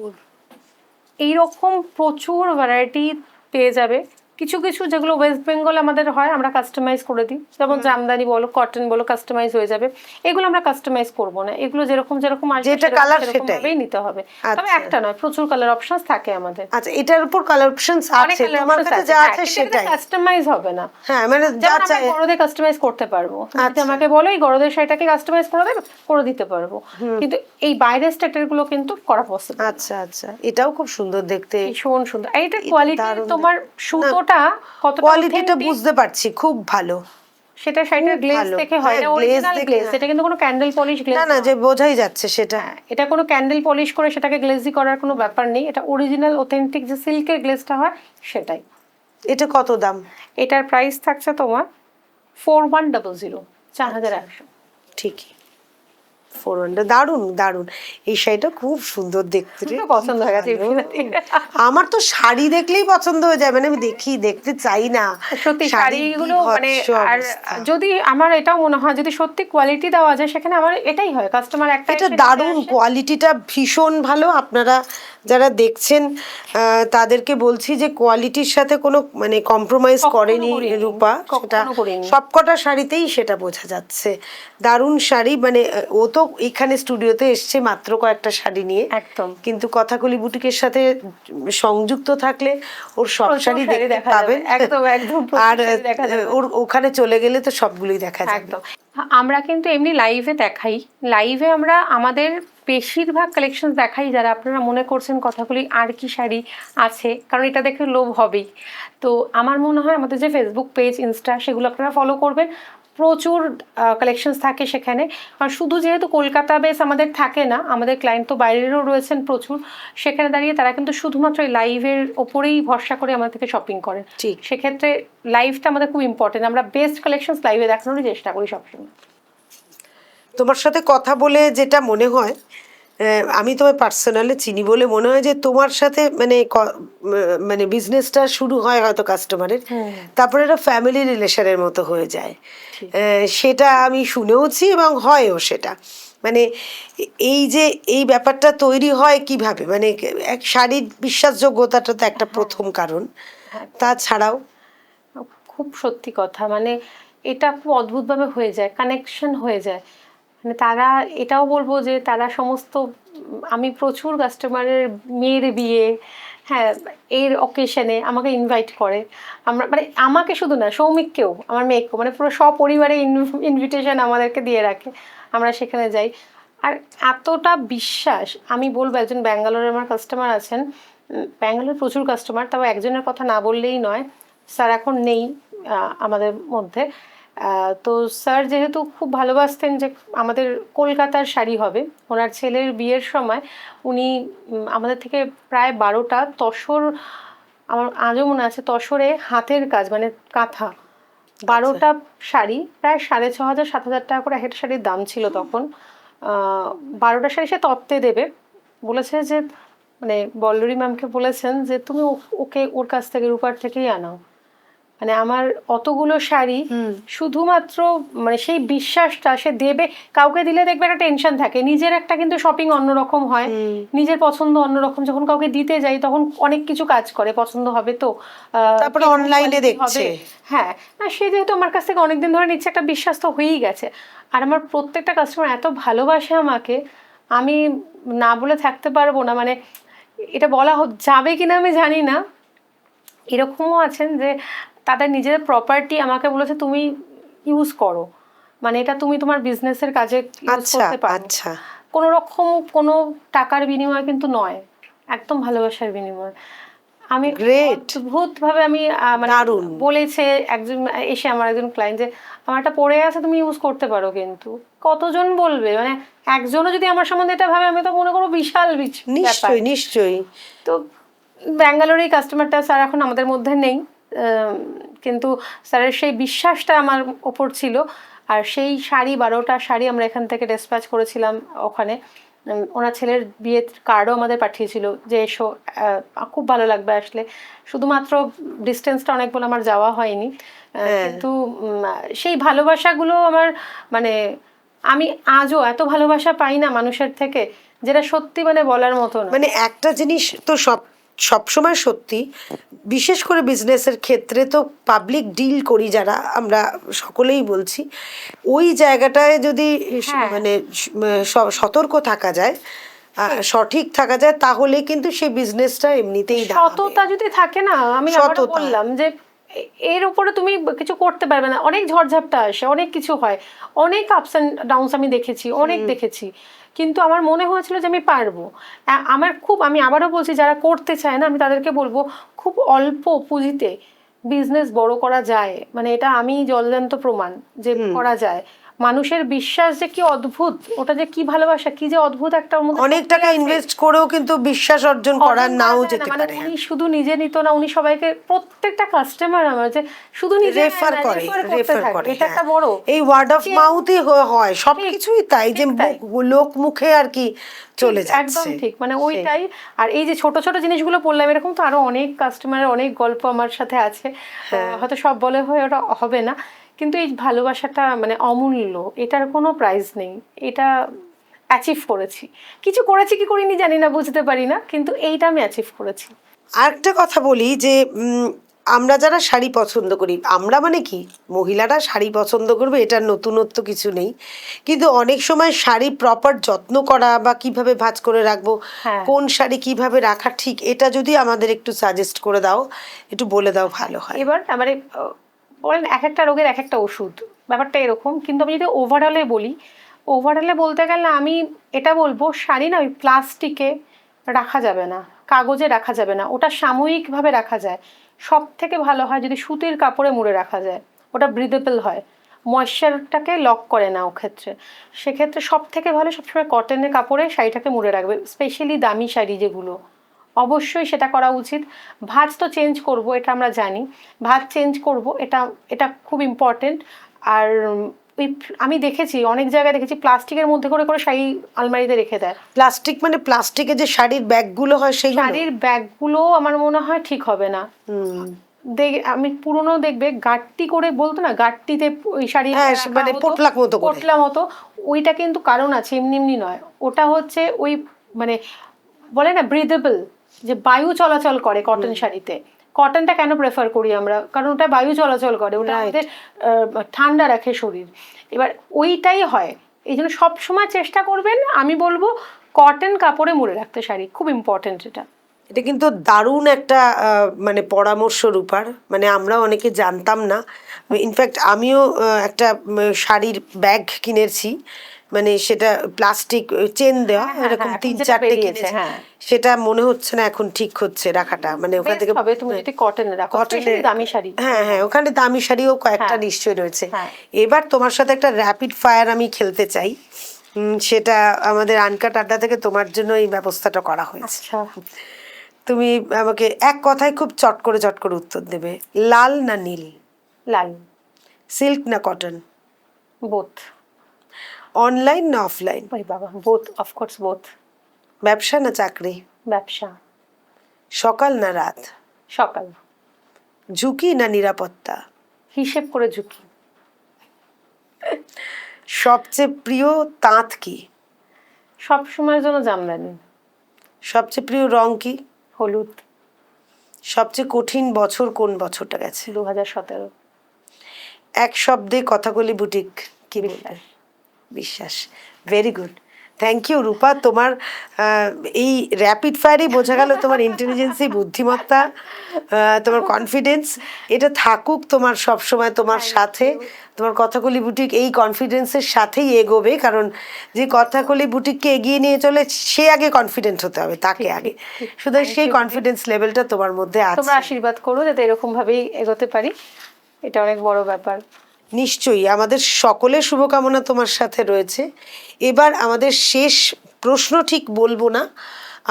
এইরকম প্রচুর ভ্যারাইটি পেয়ে যাবে। কিছু কিছু যেগুলো ওয়েস্ট বেঙ্গল আমাদের হয় আমরা কাস্টমাইজ করে দিই, যেমন জামদানি বলো, কটন বলো, কাস্টমাইজ হয়ে যাবে। এগুলো আমরা কাস্টমাইজ করব না, এগুলো যেরকম আসবে যেটা colour সেটাই। ভাবেই নিতে হবে। তবে আচ্ছা। একটা নয়, প্রচুর কালার অপশনস থাকে আমাদের। আচ্ছা, এটার উপর কালার অপশনস আছে, তোমার কাছে যা আছে সেটাই। কাস্টমাইজ হবে না, হ্যাঁ, মানে যা যেমন চাই। আমরা গরদে কাস্টমাইজ করতে পারবো, তুমি যদি আচ্ছা। আমাকে বলো এই গরদের শাড়িটাকে কাস্টমাইজ করে দেবে, করে দিতে পারবো, কিন্তু এই বাইরের স্ট্রাকচার গুলো কিন্তু করা পসিবল। আচ্ছা আচ্ছা, এটাও খুব সুন্দর দেখতে। ভীষণ সুন্দর। আর এটা কোয়ালিটি, দারুণ তোমার সুতোটা কতটা কোয়ালিটিটা authentic, বুঝতে পারছি, খুব ভালো। সেটা শাড়িটার খুব গ্লেজ ভালো। দেখে হয় হ্যাঁ, না, glaze অরিজিনাল দেখে, গ্লেজ, হ্যাঁ। এটা কিন্তু কোনো ক্যান্ডেল পলিশ গ্লেজ না না, যে বোঝাই যাচ্ছে সেটা। এটা কোনো ক্যান্ডেল পলিশ করে সেটাকে গ্লেজি করার কোনো ব্যাপার নেই, এটা অরিজিনাল অথেন্টিক যে সিল্কের গ্লেজটা হয় সেটাই। এটা কত দাম? এটার প্রাইস থাকছে তোমার 4100, 4100। ঠিকই, 400। দারুণ দারুণ, এই শাড়িটা খুব সুন্দর দেখতে রে। খুব পছন্দ হয়ে গেছে ভালো। আমার তো শাড়ি দেখলেই পছন্দ হয়ে যায়, মানে আমি দেখতে চাই না। সত্যি শাড়িগুলো মানে, বিভৎস আর অবস্থা। যদি আমার এটাও মনে হয় যদি সত্যি কোয়ালিটি দেওয়া যায় সেখানে আমার এটাই হয়, কাস্টমার একটা এটা এসে নিতে দারুণ, আসে। কোয়ালিটিটা ভীষণ ভালো। আপনারা যারা দেখছেন তাদেরকে বলছি যে কোয়ালিটির সাথে কোনো মানে কম্প্রোমাইজ কখনো করেনি করিনি, রূপা, সেটা কখনো করিনি। সবকটা শাড়িতেই সেটা বোঝা যাচ্ছে। দারুণ শাড়ি, মানে ও তো এখানে স্টুডিওতে এসছে মাত্র কয়েকটা শাড়ি নিয়ে, একদম। কিন্তু কথাকলি বুটিকের সাথে সংযুক্ত থাকলে ওর সব প্রচুর শাড়ি শাড়ি দেখতে দেখা যাবে, পাবেন। একদম, একদম, প্রচুর আর শাড়ি দেখা যাবে। ওর ওখানে চলে গেলে তো সবগুলোই দেখা যাবে। একদম। আমরা কিন্তু এমনি লাইভে দেখাই, লাইভে আমরা আমাদের বেশিরভাগ কালেকশন দেখাই, যারা আপনারা মনে করছেন কথাগুলি আর কি শাড়ি আছে, কারণ এটা দেখে লোভ হবেই। তো আমার মনে হয় আমাদের যে ফেসবুক পেজ, ইনস্টা, সেগুলো আপনারা ফলো করবেন, প্রচুর কালেকশনস থাকে সেখানে। আর শুধু যেহেতু কলকাতা বেস আমাদের থাকে না, আমাদের ক্লায়েন্ট তো বাইরেরও রয়েছেন প্রচুর, সেখানে দাঁড়িয়ে তারা কিন্তু শুধুমাত্র এই লাইভের ওপরেই ভরসা করে আমাদের থেকে শপিং করেন। ঠিক। সেক্ষেত্রে লাইভটা আমাদের খুব ইম্পর্টেন্ট, আমরা বেস্ট কালেকশনস লাইভে দেখানোরই চেষ্টা করি সবসময়। তোমার সাথে কথা বলে যেটা মনে হয়, আমি তোমায় পার্সোনালি চিনি বলে মনে হয় যে তোমার সাথে মানে মানে বিজনেসটা শুরু হয় হয়তো কাস্টমারের, তারপরে একটা ফ্যামিলি রিলেশনের মতো হয়ে যায়। সেটা আমি শুনেওছি এবং হয়ও সেটা। মানে এই যে এই ব্যাপারটা তৈরি হয় কিভাবে, মানে এক শাড়ির বিশ্বাসযোগ্যতাটা তো একটা প্রথম কারণ, তাছাড়াও খুব সত্যি কথা, মানে এটা খুব অদ্ভুতভাবে হয়ে যায়, কানেকশন হয়ে যায়। মানে তারা, এটাও বলবো যে তারা সমস্ত, আমি প্রচুর কাস্টমারের মেয়ের বিয়ে, হ্যাঁ, এর অকেশনে আমাকে ইনভাইট করে। আমরা মানে আমাকে শুধু না, সৌমিককেও, আমার মেয়েকেও, মানে পুরো সপরিবারে ইনভিটেশন আমাদেরকে দিয়ে রাখে, আমরা সেখানে যাই। আর এতটা বিশ্বাস, আমি বলবো, একজন ব্যাঙ্গালোরের আমার কাস্টমার আছেন, ব্যাঙ্গালোর প্রচুর কাস্টমার, তবে একজনের কথা না বললেই নয়, স্যার এখন নেই আমাদের মধ্যে। তো স্যার যেহেতু খুব ভালোবাসতেন যে আমাদের কলকাতার শাড়ি হবে, ওনার ছেলের বিয়ের সময় উনি আমাদের থেকে প্রায় 12টা তসর, আমার আজও মনে আছে, তসরে হাতের কাজ মানে কাঁথা, 12টা শাড়ি প্রায় 6,500-7,000 টাকা করে এক একটা শাড়ির দাম ছিল তখন। 12টা শাড়ি সে তত্ত্বে দেবে, বলেছে যে মানে বল্লরী ম্যামকে বলেছেন যে তুমি ওকে ওর কাছ থেকে রূপার থেকেই আনাও। মানে আমার অতগুলো শাড়ি শুধুমাত্র মানে সেই বিশ্বাসটা সে দেবে, কাউকে দিলে দেখবে একটা টেনশন থাকে, নিজের একটা কিন্তু শপিং অন্যরকম হয়, নিজের পছন্দ অন্যরকম, যখন কাউকে দিতে যাই তখন অনেক কিছু কাজ করে, পছন্দ হবে তো তারপরে কিরকম অনলাইনে quality দেখছে। হবে। হ্যাঁ, না সে যেহেতু আমার কাছ থেকে অনেকদিন ধরে নিচ্ছে, একটা বিশ্বাস তো হয়েই গেছে। আর আমার প্রত্যেকটা কাস্টমার এত ভালোবাসে আমাকে, আমি না বলে থাকতে পারবো না। মানে এটা বলা যাবে কিনা আমি জানি না, এরকমও আছেন যে তাদের নিজেদের প্রপার্টি আমাকে বলেছে তুমি ইউজ করো, মানে এটা তুমি তোমার বিজনেসের কাজে ইউজ আচ্ছা করতে পারো। আচ্ছা, কোনো রকম কোনো টাকার বিনিময় কিন্তু নয়, একদম ভালোবাসার বিনিময়। আমি Great. অদ্ভুতভাবে আমি মানে দারুণ। বলেছে একজন এসে, আমার একজন ক্লায়েন্ট, যে আমার একটা পড়ে আছে তুমি ইউজ করতে পারো, কিন্তু কতজন বলবে, মানে একজনও যদি আমার সম্বন্ধে এটা ভাবে আমি তো মনে করবো বিশাল ব্যাপার। নিশ্চয়ই নিশ্চয়ই। তো ব্যাঙ্গালোরে এই কাস্টমারটা স্যার এখন আমাদের মধ্যে নেই, কিন্তু স্যারের সেই বিশ্বাসটা আমার ওপর ছিল। আর সেই শাড়ি 12টা শাড়ি আমরা এখান থেকে ডিসপ্যাচ করেছিলাম ওখানে। ওনার ছেলের বিয়ের কার্ডও আমাদের পাঠিয়েছিল যে এসো, খুব ভালো লাগবে আসলে। শুধুমাত্র ডিস্টেন্সটা অনেক বলে আমার যাওয়া হয়নি, কিন্তু সেই ভালোবাসাগুলো আমার মানে আমি আজও এত ভালোবাসা পাই না মানুষের থেকে, যেটা সত্যি মানে বলার মতো না। মানে একটা জিনিস তো সবসময় সত্যি, বিশেষ করে বিজনেসের ক্ষেত্রে তো পাবলিক ডিল করি যারা, আমরা সকলেই বলছি ওই জায়গাটায় যদি মানে সতর্ক থাকা যায়, সঠিক থাকা যায়, তাহলে কিন্তু সেই বিজনেসটা এমনিতেই সততা যদি থাকে না, আমি আবারও সততা। বললাম যে এর উপরে তুমি কিছু করতে পারবে না। অনেক ঝড়ঝাপটা আসে, অনেক কিছু হয়, অনেক আপস অ্যান্ড ডাউনস আমি দেখেছি, অনেক দেখেছি, কিন্তু আমার মনে হয়েছিল যে আমি পারবো। আমার খুব, আমি আবারও বলছি যারা করতে চায় না আমি তাদেরকে বলবো খুব অল্প পুঁজিতে বিজনেস বড় করা যায়, মানে এটা আমি জলজান্ত প্রমাণ যে করা যায়। মানুষের বিশ্বাস যে কি অদ্ভুত, ওটা যে কি ভালোবাসা, কি যে অদ্ভুত একটা ওর মধ্যে অনেক শক্তি টাকা আছে। ইনভেস্ট করেও কিন্তু বিশ্বাস অর্জন করার অর্জন নাও করা যায় যেতে না, মানে পারে। উনি শুধু নিজে নিত না, উনি সবাইকে, প্রত্যেকটা কাস্টমার আমার যে শুধু নিজে রেফার করে, রেফার করে, এটা একটা বড় এই ওয়ার্ড অফ মাউথই হয় সবকিছুই, তাই যে লোক মুখে আর কি চলে একদম যাচ্ছে। ঠিক, মানে ওইটাই। আর এই যে ছোট ছোট জিনিসগুলো বললাম, এরকম তো আরো অনেক কাস্টমারের অনেক গল্প আমার সাথে আছে, হয়তো সব বলে হয়ে ওটা হবে না, কিন্তু এই ভালোবাসাটা মানে অমূল্য, এটার কোনো প্রাইস নেই। এটা অ্যাচিভ করেছি, কিছু করেছি কি করিনি জানি না, বুঝতে পারি না, কিন্তু এইটা আমি অ্যাচিভ করেছি। আরেকটা কথা বলি যে আমরা যারা শাড়ি পছন্দ করি, আমরা মানে কি মহিলারা শাড়ি পছন্দ করবে এটার নতুনত্ব কিছু নেই, কিন্তু অনেক সময় শাড়ি প্রপার যত্ন করা বা কিভাবে ভাঁজ করে রাখবো, কোন শাড়ি কিভাবে রাখা ঠিক, এটা যদি আমাদের একটু সাজেস্ট করে দাও, একটু বলে দাও, ভালো হয়। এবার মানে বলেন এক একটা রোগের এক একটা ওষুধ, ব্যাপারটা এরকম। কিন্তু আমি যদি ওভারঅলে বলি, ওভারঅলে বলতে গেলে আমি এটা বলবো, শাড়ি না ওই প্লাস্টিকে রাখা যাবে না, কাগজে রাখা যাবে না, ওটা সাময়িকভাবে রাখা যায়। সব থেকে ভালো হয় যদি সুতির কাপড়ে মুড়ে রাখা যায়, ওটা ব্রিদেবল হয়, ময়েশ্চারটাকে লক করে না ও ক্ষেত্রে। সেক্ষেত্রে সব থেকে ভালো সবসময় কটনের কাপড়ে শাড়িটাকে মুড়ে রাখবে, স্পেশালি দামি শাড়ি যেগুলো, অবশ্যই সেটা করা উচিত। ভাঁজ তো চেঞ্জ করব, এটা আমরা জানি, ভাঁজ চেঞ্জ করব, এটা এটা খুব ইম্পর্টেন্ট। আর ওই আমি দেখেছি অনেক জায়গায় দেখেছি প্লাস্টিকের মধ্যে করে করে শাড়ি আলমারিতে রেখে দেয়। প্লাস্টিক মানে প্লাস্টিকের যে শাড়ির ব্যাগগুলো হয় সেগুলো? শাড়ির ব্যাগগুলো আমার মনে হয় ঠিক হবে না। আমি পুরনো দেখবে গাট্টি করে বলতো না, গাট্টিতে ওই শাড়ি মানে পোটলাক মতো করে। পোটলা মতো, ওইটা কিন্তু কারণ আছে, এমনি এমনি নয়। ওটা হচ্ছে ওই মানে বলে না ব্রিদেবল, যে বায়ু চলাচল করে কটন শাড়িতে। কটনটা কেন প্রেফার করি আমরা, কারণ ওটা বায়ু চলাচল করে, ওটা আমাদের ঠান্ডা রাখে শরীর। এবার ওইটাই হয়, এই জন্য সবসময় চেষ্টা করবেন, আমি বলবো কটন কাপড়ে মুড়ে রাখতে শাড়ি, খুব ইম্পর্টেন্ট এটা। এটা কিন্তু দারুণ একটা মানে পরামর্শ রূপার, মানে আমরা অনেকে জানতাম না। ইনফ্যাক্ট আমিও একটা শাড়ির ব্যাগ কিনেছি, মানে সেটা প্লাস্টিক চেন দেওয়া, এরকম 3-4টে কিনেছি, সেটা মনে হচ্ছে না এখন ঠিক হচ্ছে রাখাটা, মানে ওখান থেকে হবে তুমি যদি কটনে রাখো, স্পেশালি দামি শাড়ি। হ্যাঁ হ্যাঁ, ওখানে দামি শাড়িও কয়েকটা নিশ্চয়ই রয়েছে। এবার তোমার সাথে একটা র্যাপিড ফায়ার আমি খেলতে চাই, সেটা আমাদের আনকাট আড্ডা থেকে তোমার জন্য এই ব্যবস্থাটা করা হয়েছে। তুমি আমাকে এক কথায় খুব চট করে উত্তর দেবে, লাল না নীল? লাল। সিল্ক না কটন, বোথ। অনলাইন না অফলাইন, ওই বাবা, বোথ, অফকোর্স বোথ। ব্যবসা না চাকরি, ব্যবসা। সকাল না রাত, সকাল। ঝুঁকি না নিরাপত্তা, হিসেব করে ঝুঁকি। সবচেয়ে প্রিয় তাঁত কি, সব সময়ের জন্য জামদানি। সবচেয়ে প্রিয় রং কি, হলুদ। সবচেয়ে কঠিন বছর কোন বছরটা গেছে, 2017। এক শব্দে কথাকলি বুটিক কি বলবে, বিশ্বাস। ভেরি গুড, থ্যাংক ইউ রূপা। তোমার এই র্যাপিড ফায়ারই বোঝা গেল তোমার ইন্টেলিজেন্সি, বুদ্ধিমত্তা, তোমার কনফিডেন্স, এটা থাকুক তোমার সব সময় তোমার সাথে। তোমার কথাকলি বুটিক এই কনফিডেন্সের সাথেই এগোবে, কারণ যে কথাকলি বুটিককে এগিয়ে নিয়ে চলে সে আগে কনফিডেন্ট হতে হবে, তাকে আগে। সুতরাং সেই কনফিডেন্স লেভেলটা তোমার মধ্যে তোমরা আছে। আশীর্বাদ করো যাতে এরকম ভাবেই এগোতে পারি, এটা অনেক বড় ব্যাপার। নিশ্চয়ই, আমাদের সকলের শুভকামনা তোমার সাথে রয়েছে। এবার আমাদের শেষ প্রশ্ন ঠিক বলবো না,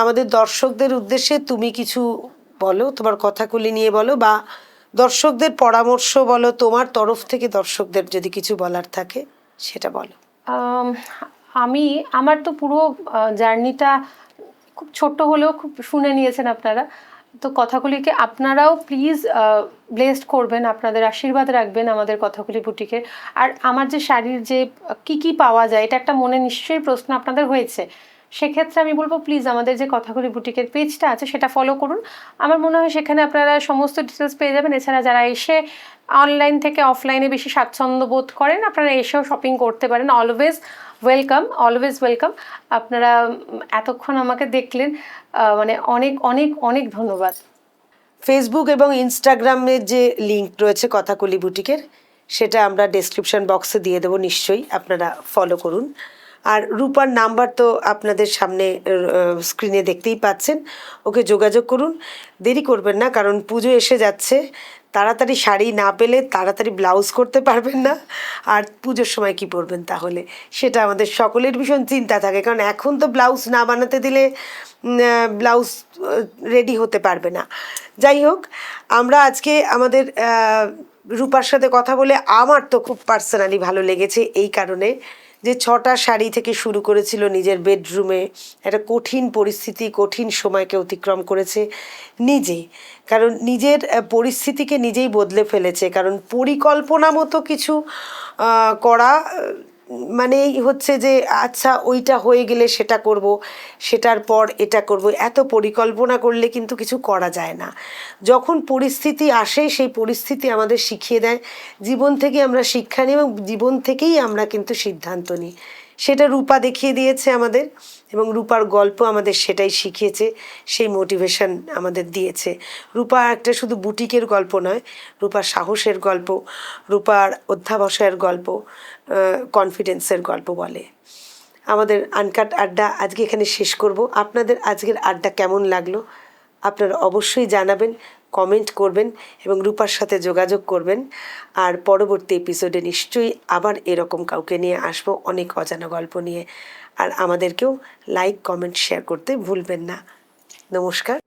আমাদের দর্শকদের উদ্দেশ্যে তুমি কিছু বলো, তোমার কথাগুলি নিয়ে বলো, বা দর্শকদের পরামর্শ বলো, তোমার তরফ থেকে দর্শকদের যদি কিছু বলার থাকে সেটা বলো। আমার তো পুরো জার্নিটা খুব ছোট্ট হলেও খুব শুনে নিয়েছেন আপনারা, তো কথাগুলিকে আপনারাও প্লিজ ব্লেসড করবেন, আপনাদের আশীর্বাদ রাখবেন আমাদের কথাগুলি বুটিকে। আর আমার যে শাড়ির যে কি পাওয়া যায়, এটা একটা মনে নিশ্চয়ই প্রশ্ন আপনাদের হয়েছে, সেক্ষেত্রে আমি বলবো প্লিজ আমাদের যে কথাগুলি বুটিকের পেজটা আছে সেটা ফলো করুন। আমার মনে হয় সেখানে আপনারা সমস্ত ডিটেলস পেয়ে যাবেন। এছাড়া যারা এসে অনলাইন থেকে অফলাইনে বেশি স্বাচ্ছন্দ্য বোধ করেন, আপনারা এসেও শপিং করতে পারেন। Always welcome, always welcome. আপনারা এতক্ষণ আমাকে দেখলেন, মানে অনেক অনেক অনেক ধন্যবাদ। ফেসবুক এবং ইনস্টাগ্রামের যে লিঙ্ক রয়েছে কথাকলি বুটিকের, সেটা আমরা ডেসক্রিপশন বক্সে দিয়ে দেবো, নিশ্চয়ই আপনারা ফলো করুন। আর রূপার নাম্বার তো আপনাদের সামনে স্ক্রিনে দেখতেই পাচ্ছেন, ওকে যোগাযোগ করুন, দেরি করবেন না, কারণ পুজো এসে যাচ্ছে। তাড়াতাড়ি শাড়ি না পেলে তাড়াতাড়ি ব্লাউজ করতে পারবেন না, আর পুজোর সময় কি পরবেন তাহলে, সেটা আমাদের সকলের ভীষণ চিন্তা থাকে, কারণ এখন তো ব্লাউজ না বানাতে দিলে ব্লাউজ রেডি হতে পারবে না। যাই হোক, আমরা আজকে আমাদের রূপার সাথে কথা বলে আমার তো খুব পার্সোনালি ভালো লেগেছে, এই কারণে যে 6টা শাড়ি থেকে শুরু করেছিল নিজের বেডরুমে, একটা কঠিন পরিস্থিতি, কঠিন সময়কে অতিক্রম করেছে নিজে, কারণ নিজের পরিস্থিতিকে নিজেই বদলে ফেলেছে। কারণ পরিকল্পনা মতো কিছু করা মানেই হচ্ছে যে আচ্ছা ওইটা হয়ে গেলে সেটা করব, সেটার পর এটা করব, এত পরিকল্পনা করলে কিন্তু কিছু করা যায় না। যখন পরিস্থিতি আসে, সেই পরিস্থিতি আমাদের শিখিয়ে দেয়, জীবন থেকে আমরা শিক্ষা নিই এবং জীবন থেকেই আমরা কিন্তু সিদ্ধান্ত নিই। সেটা রূপা দেখিয়ে দিয়েছে আমাদের, এবং রূপার গল্প আমাদের সেটাই শিখিয়েছে, সেই মোটিভেশন আমাদের দিয়েছে। রূপা একটা শুধু বুটিকের গল্প নয়, রূপার সাহসের গল্প, রূপার অধ্যাবসায়ের গল্প, কনফিডেন্সের গল্প বলে। আমাদের আনকাট আড্ডা আজকে এখানে শেষ করব। আপনাদের আজকের আড্ডা কেমন লাগলো আপনারা অবশ্যই জানাবেন, কমেন্ট করবেন এবং রূপার সাথে যোগাযোগ করবেন। আর পরবর্তী এপিসোডে নিশ্চয়ই আবার এরকম কাউকে নিয়ে আসবো, অনেক অজানা গল্প নিয়ে। আর আমাদেরকেও লাইক, কমেন্ট, শেয়ার করতে ভুলবেন না। নমস্কার।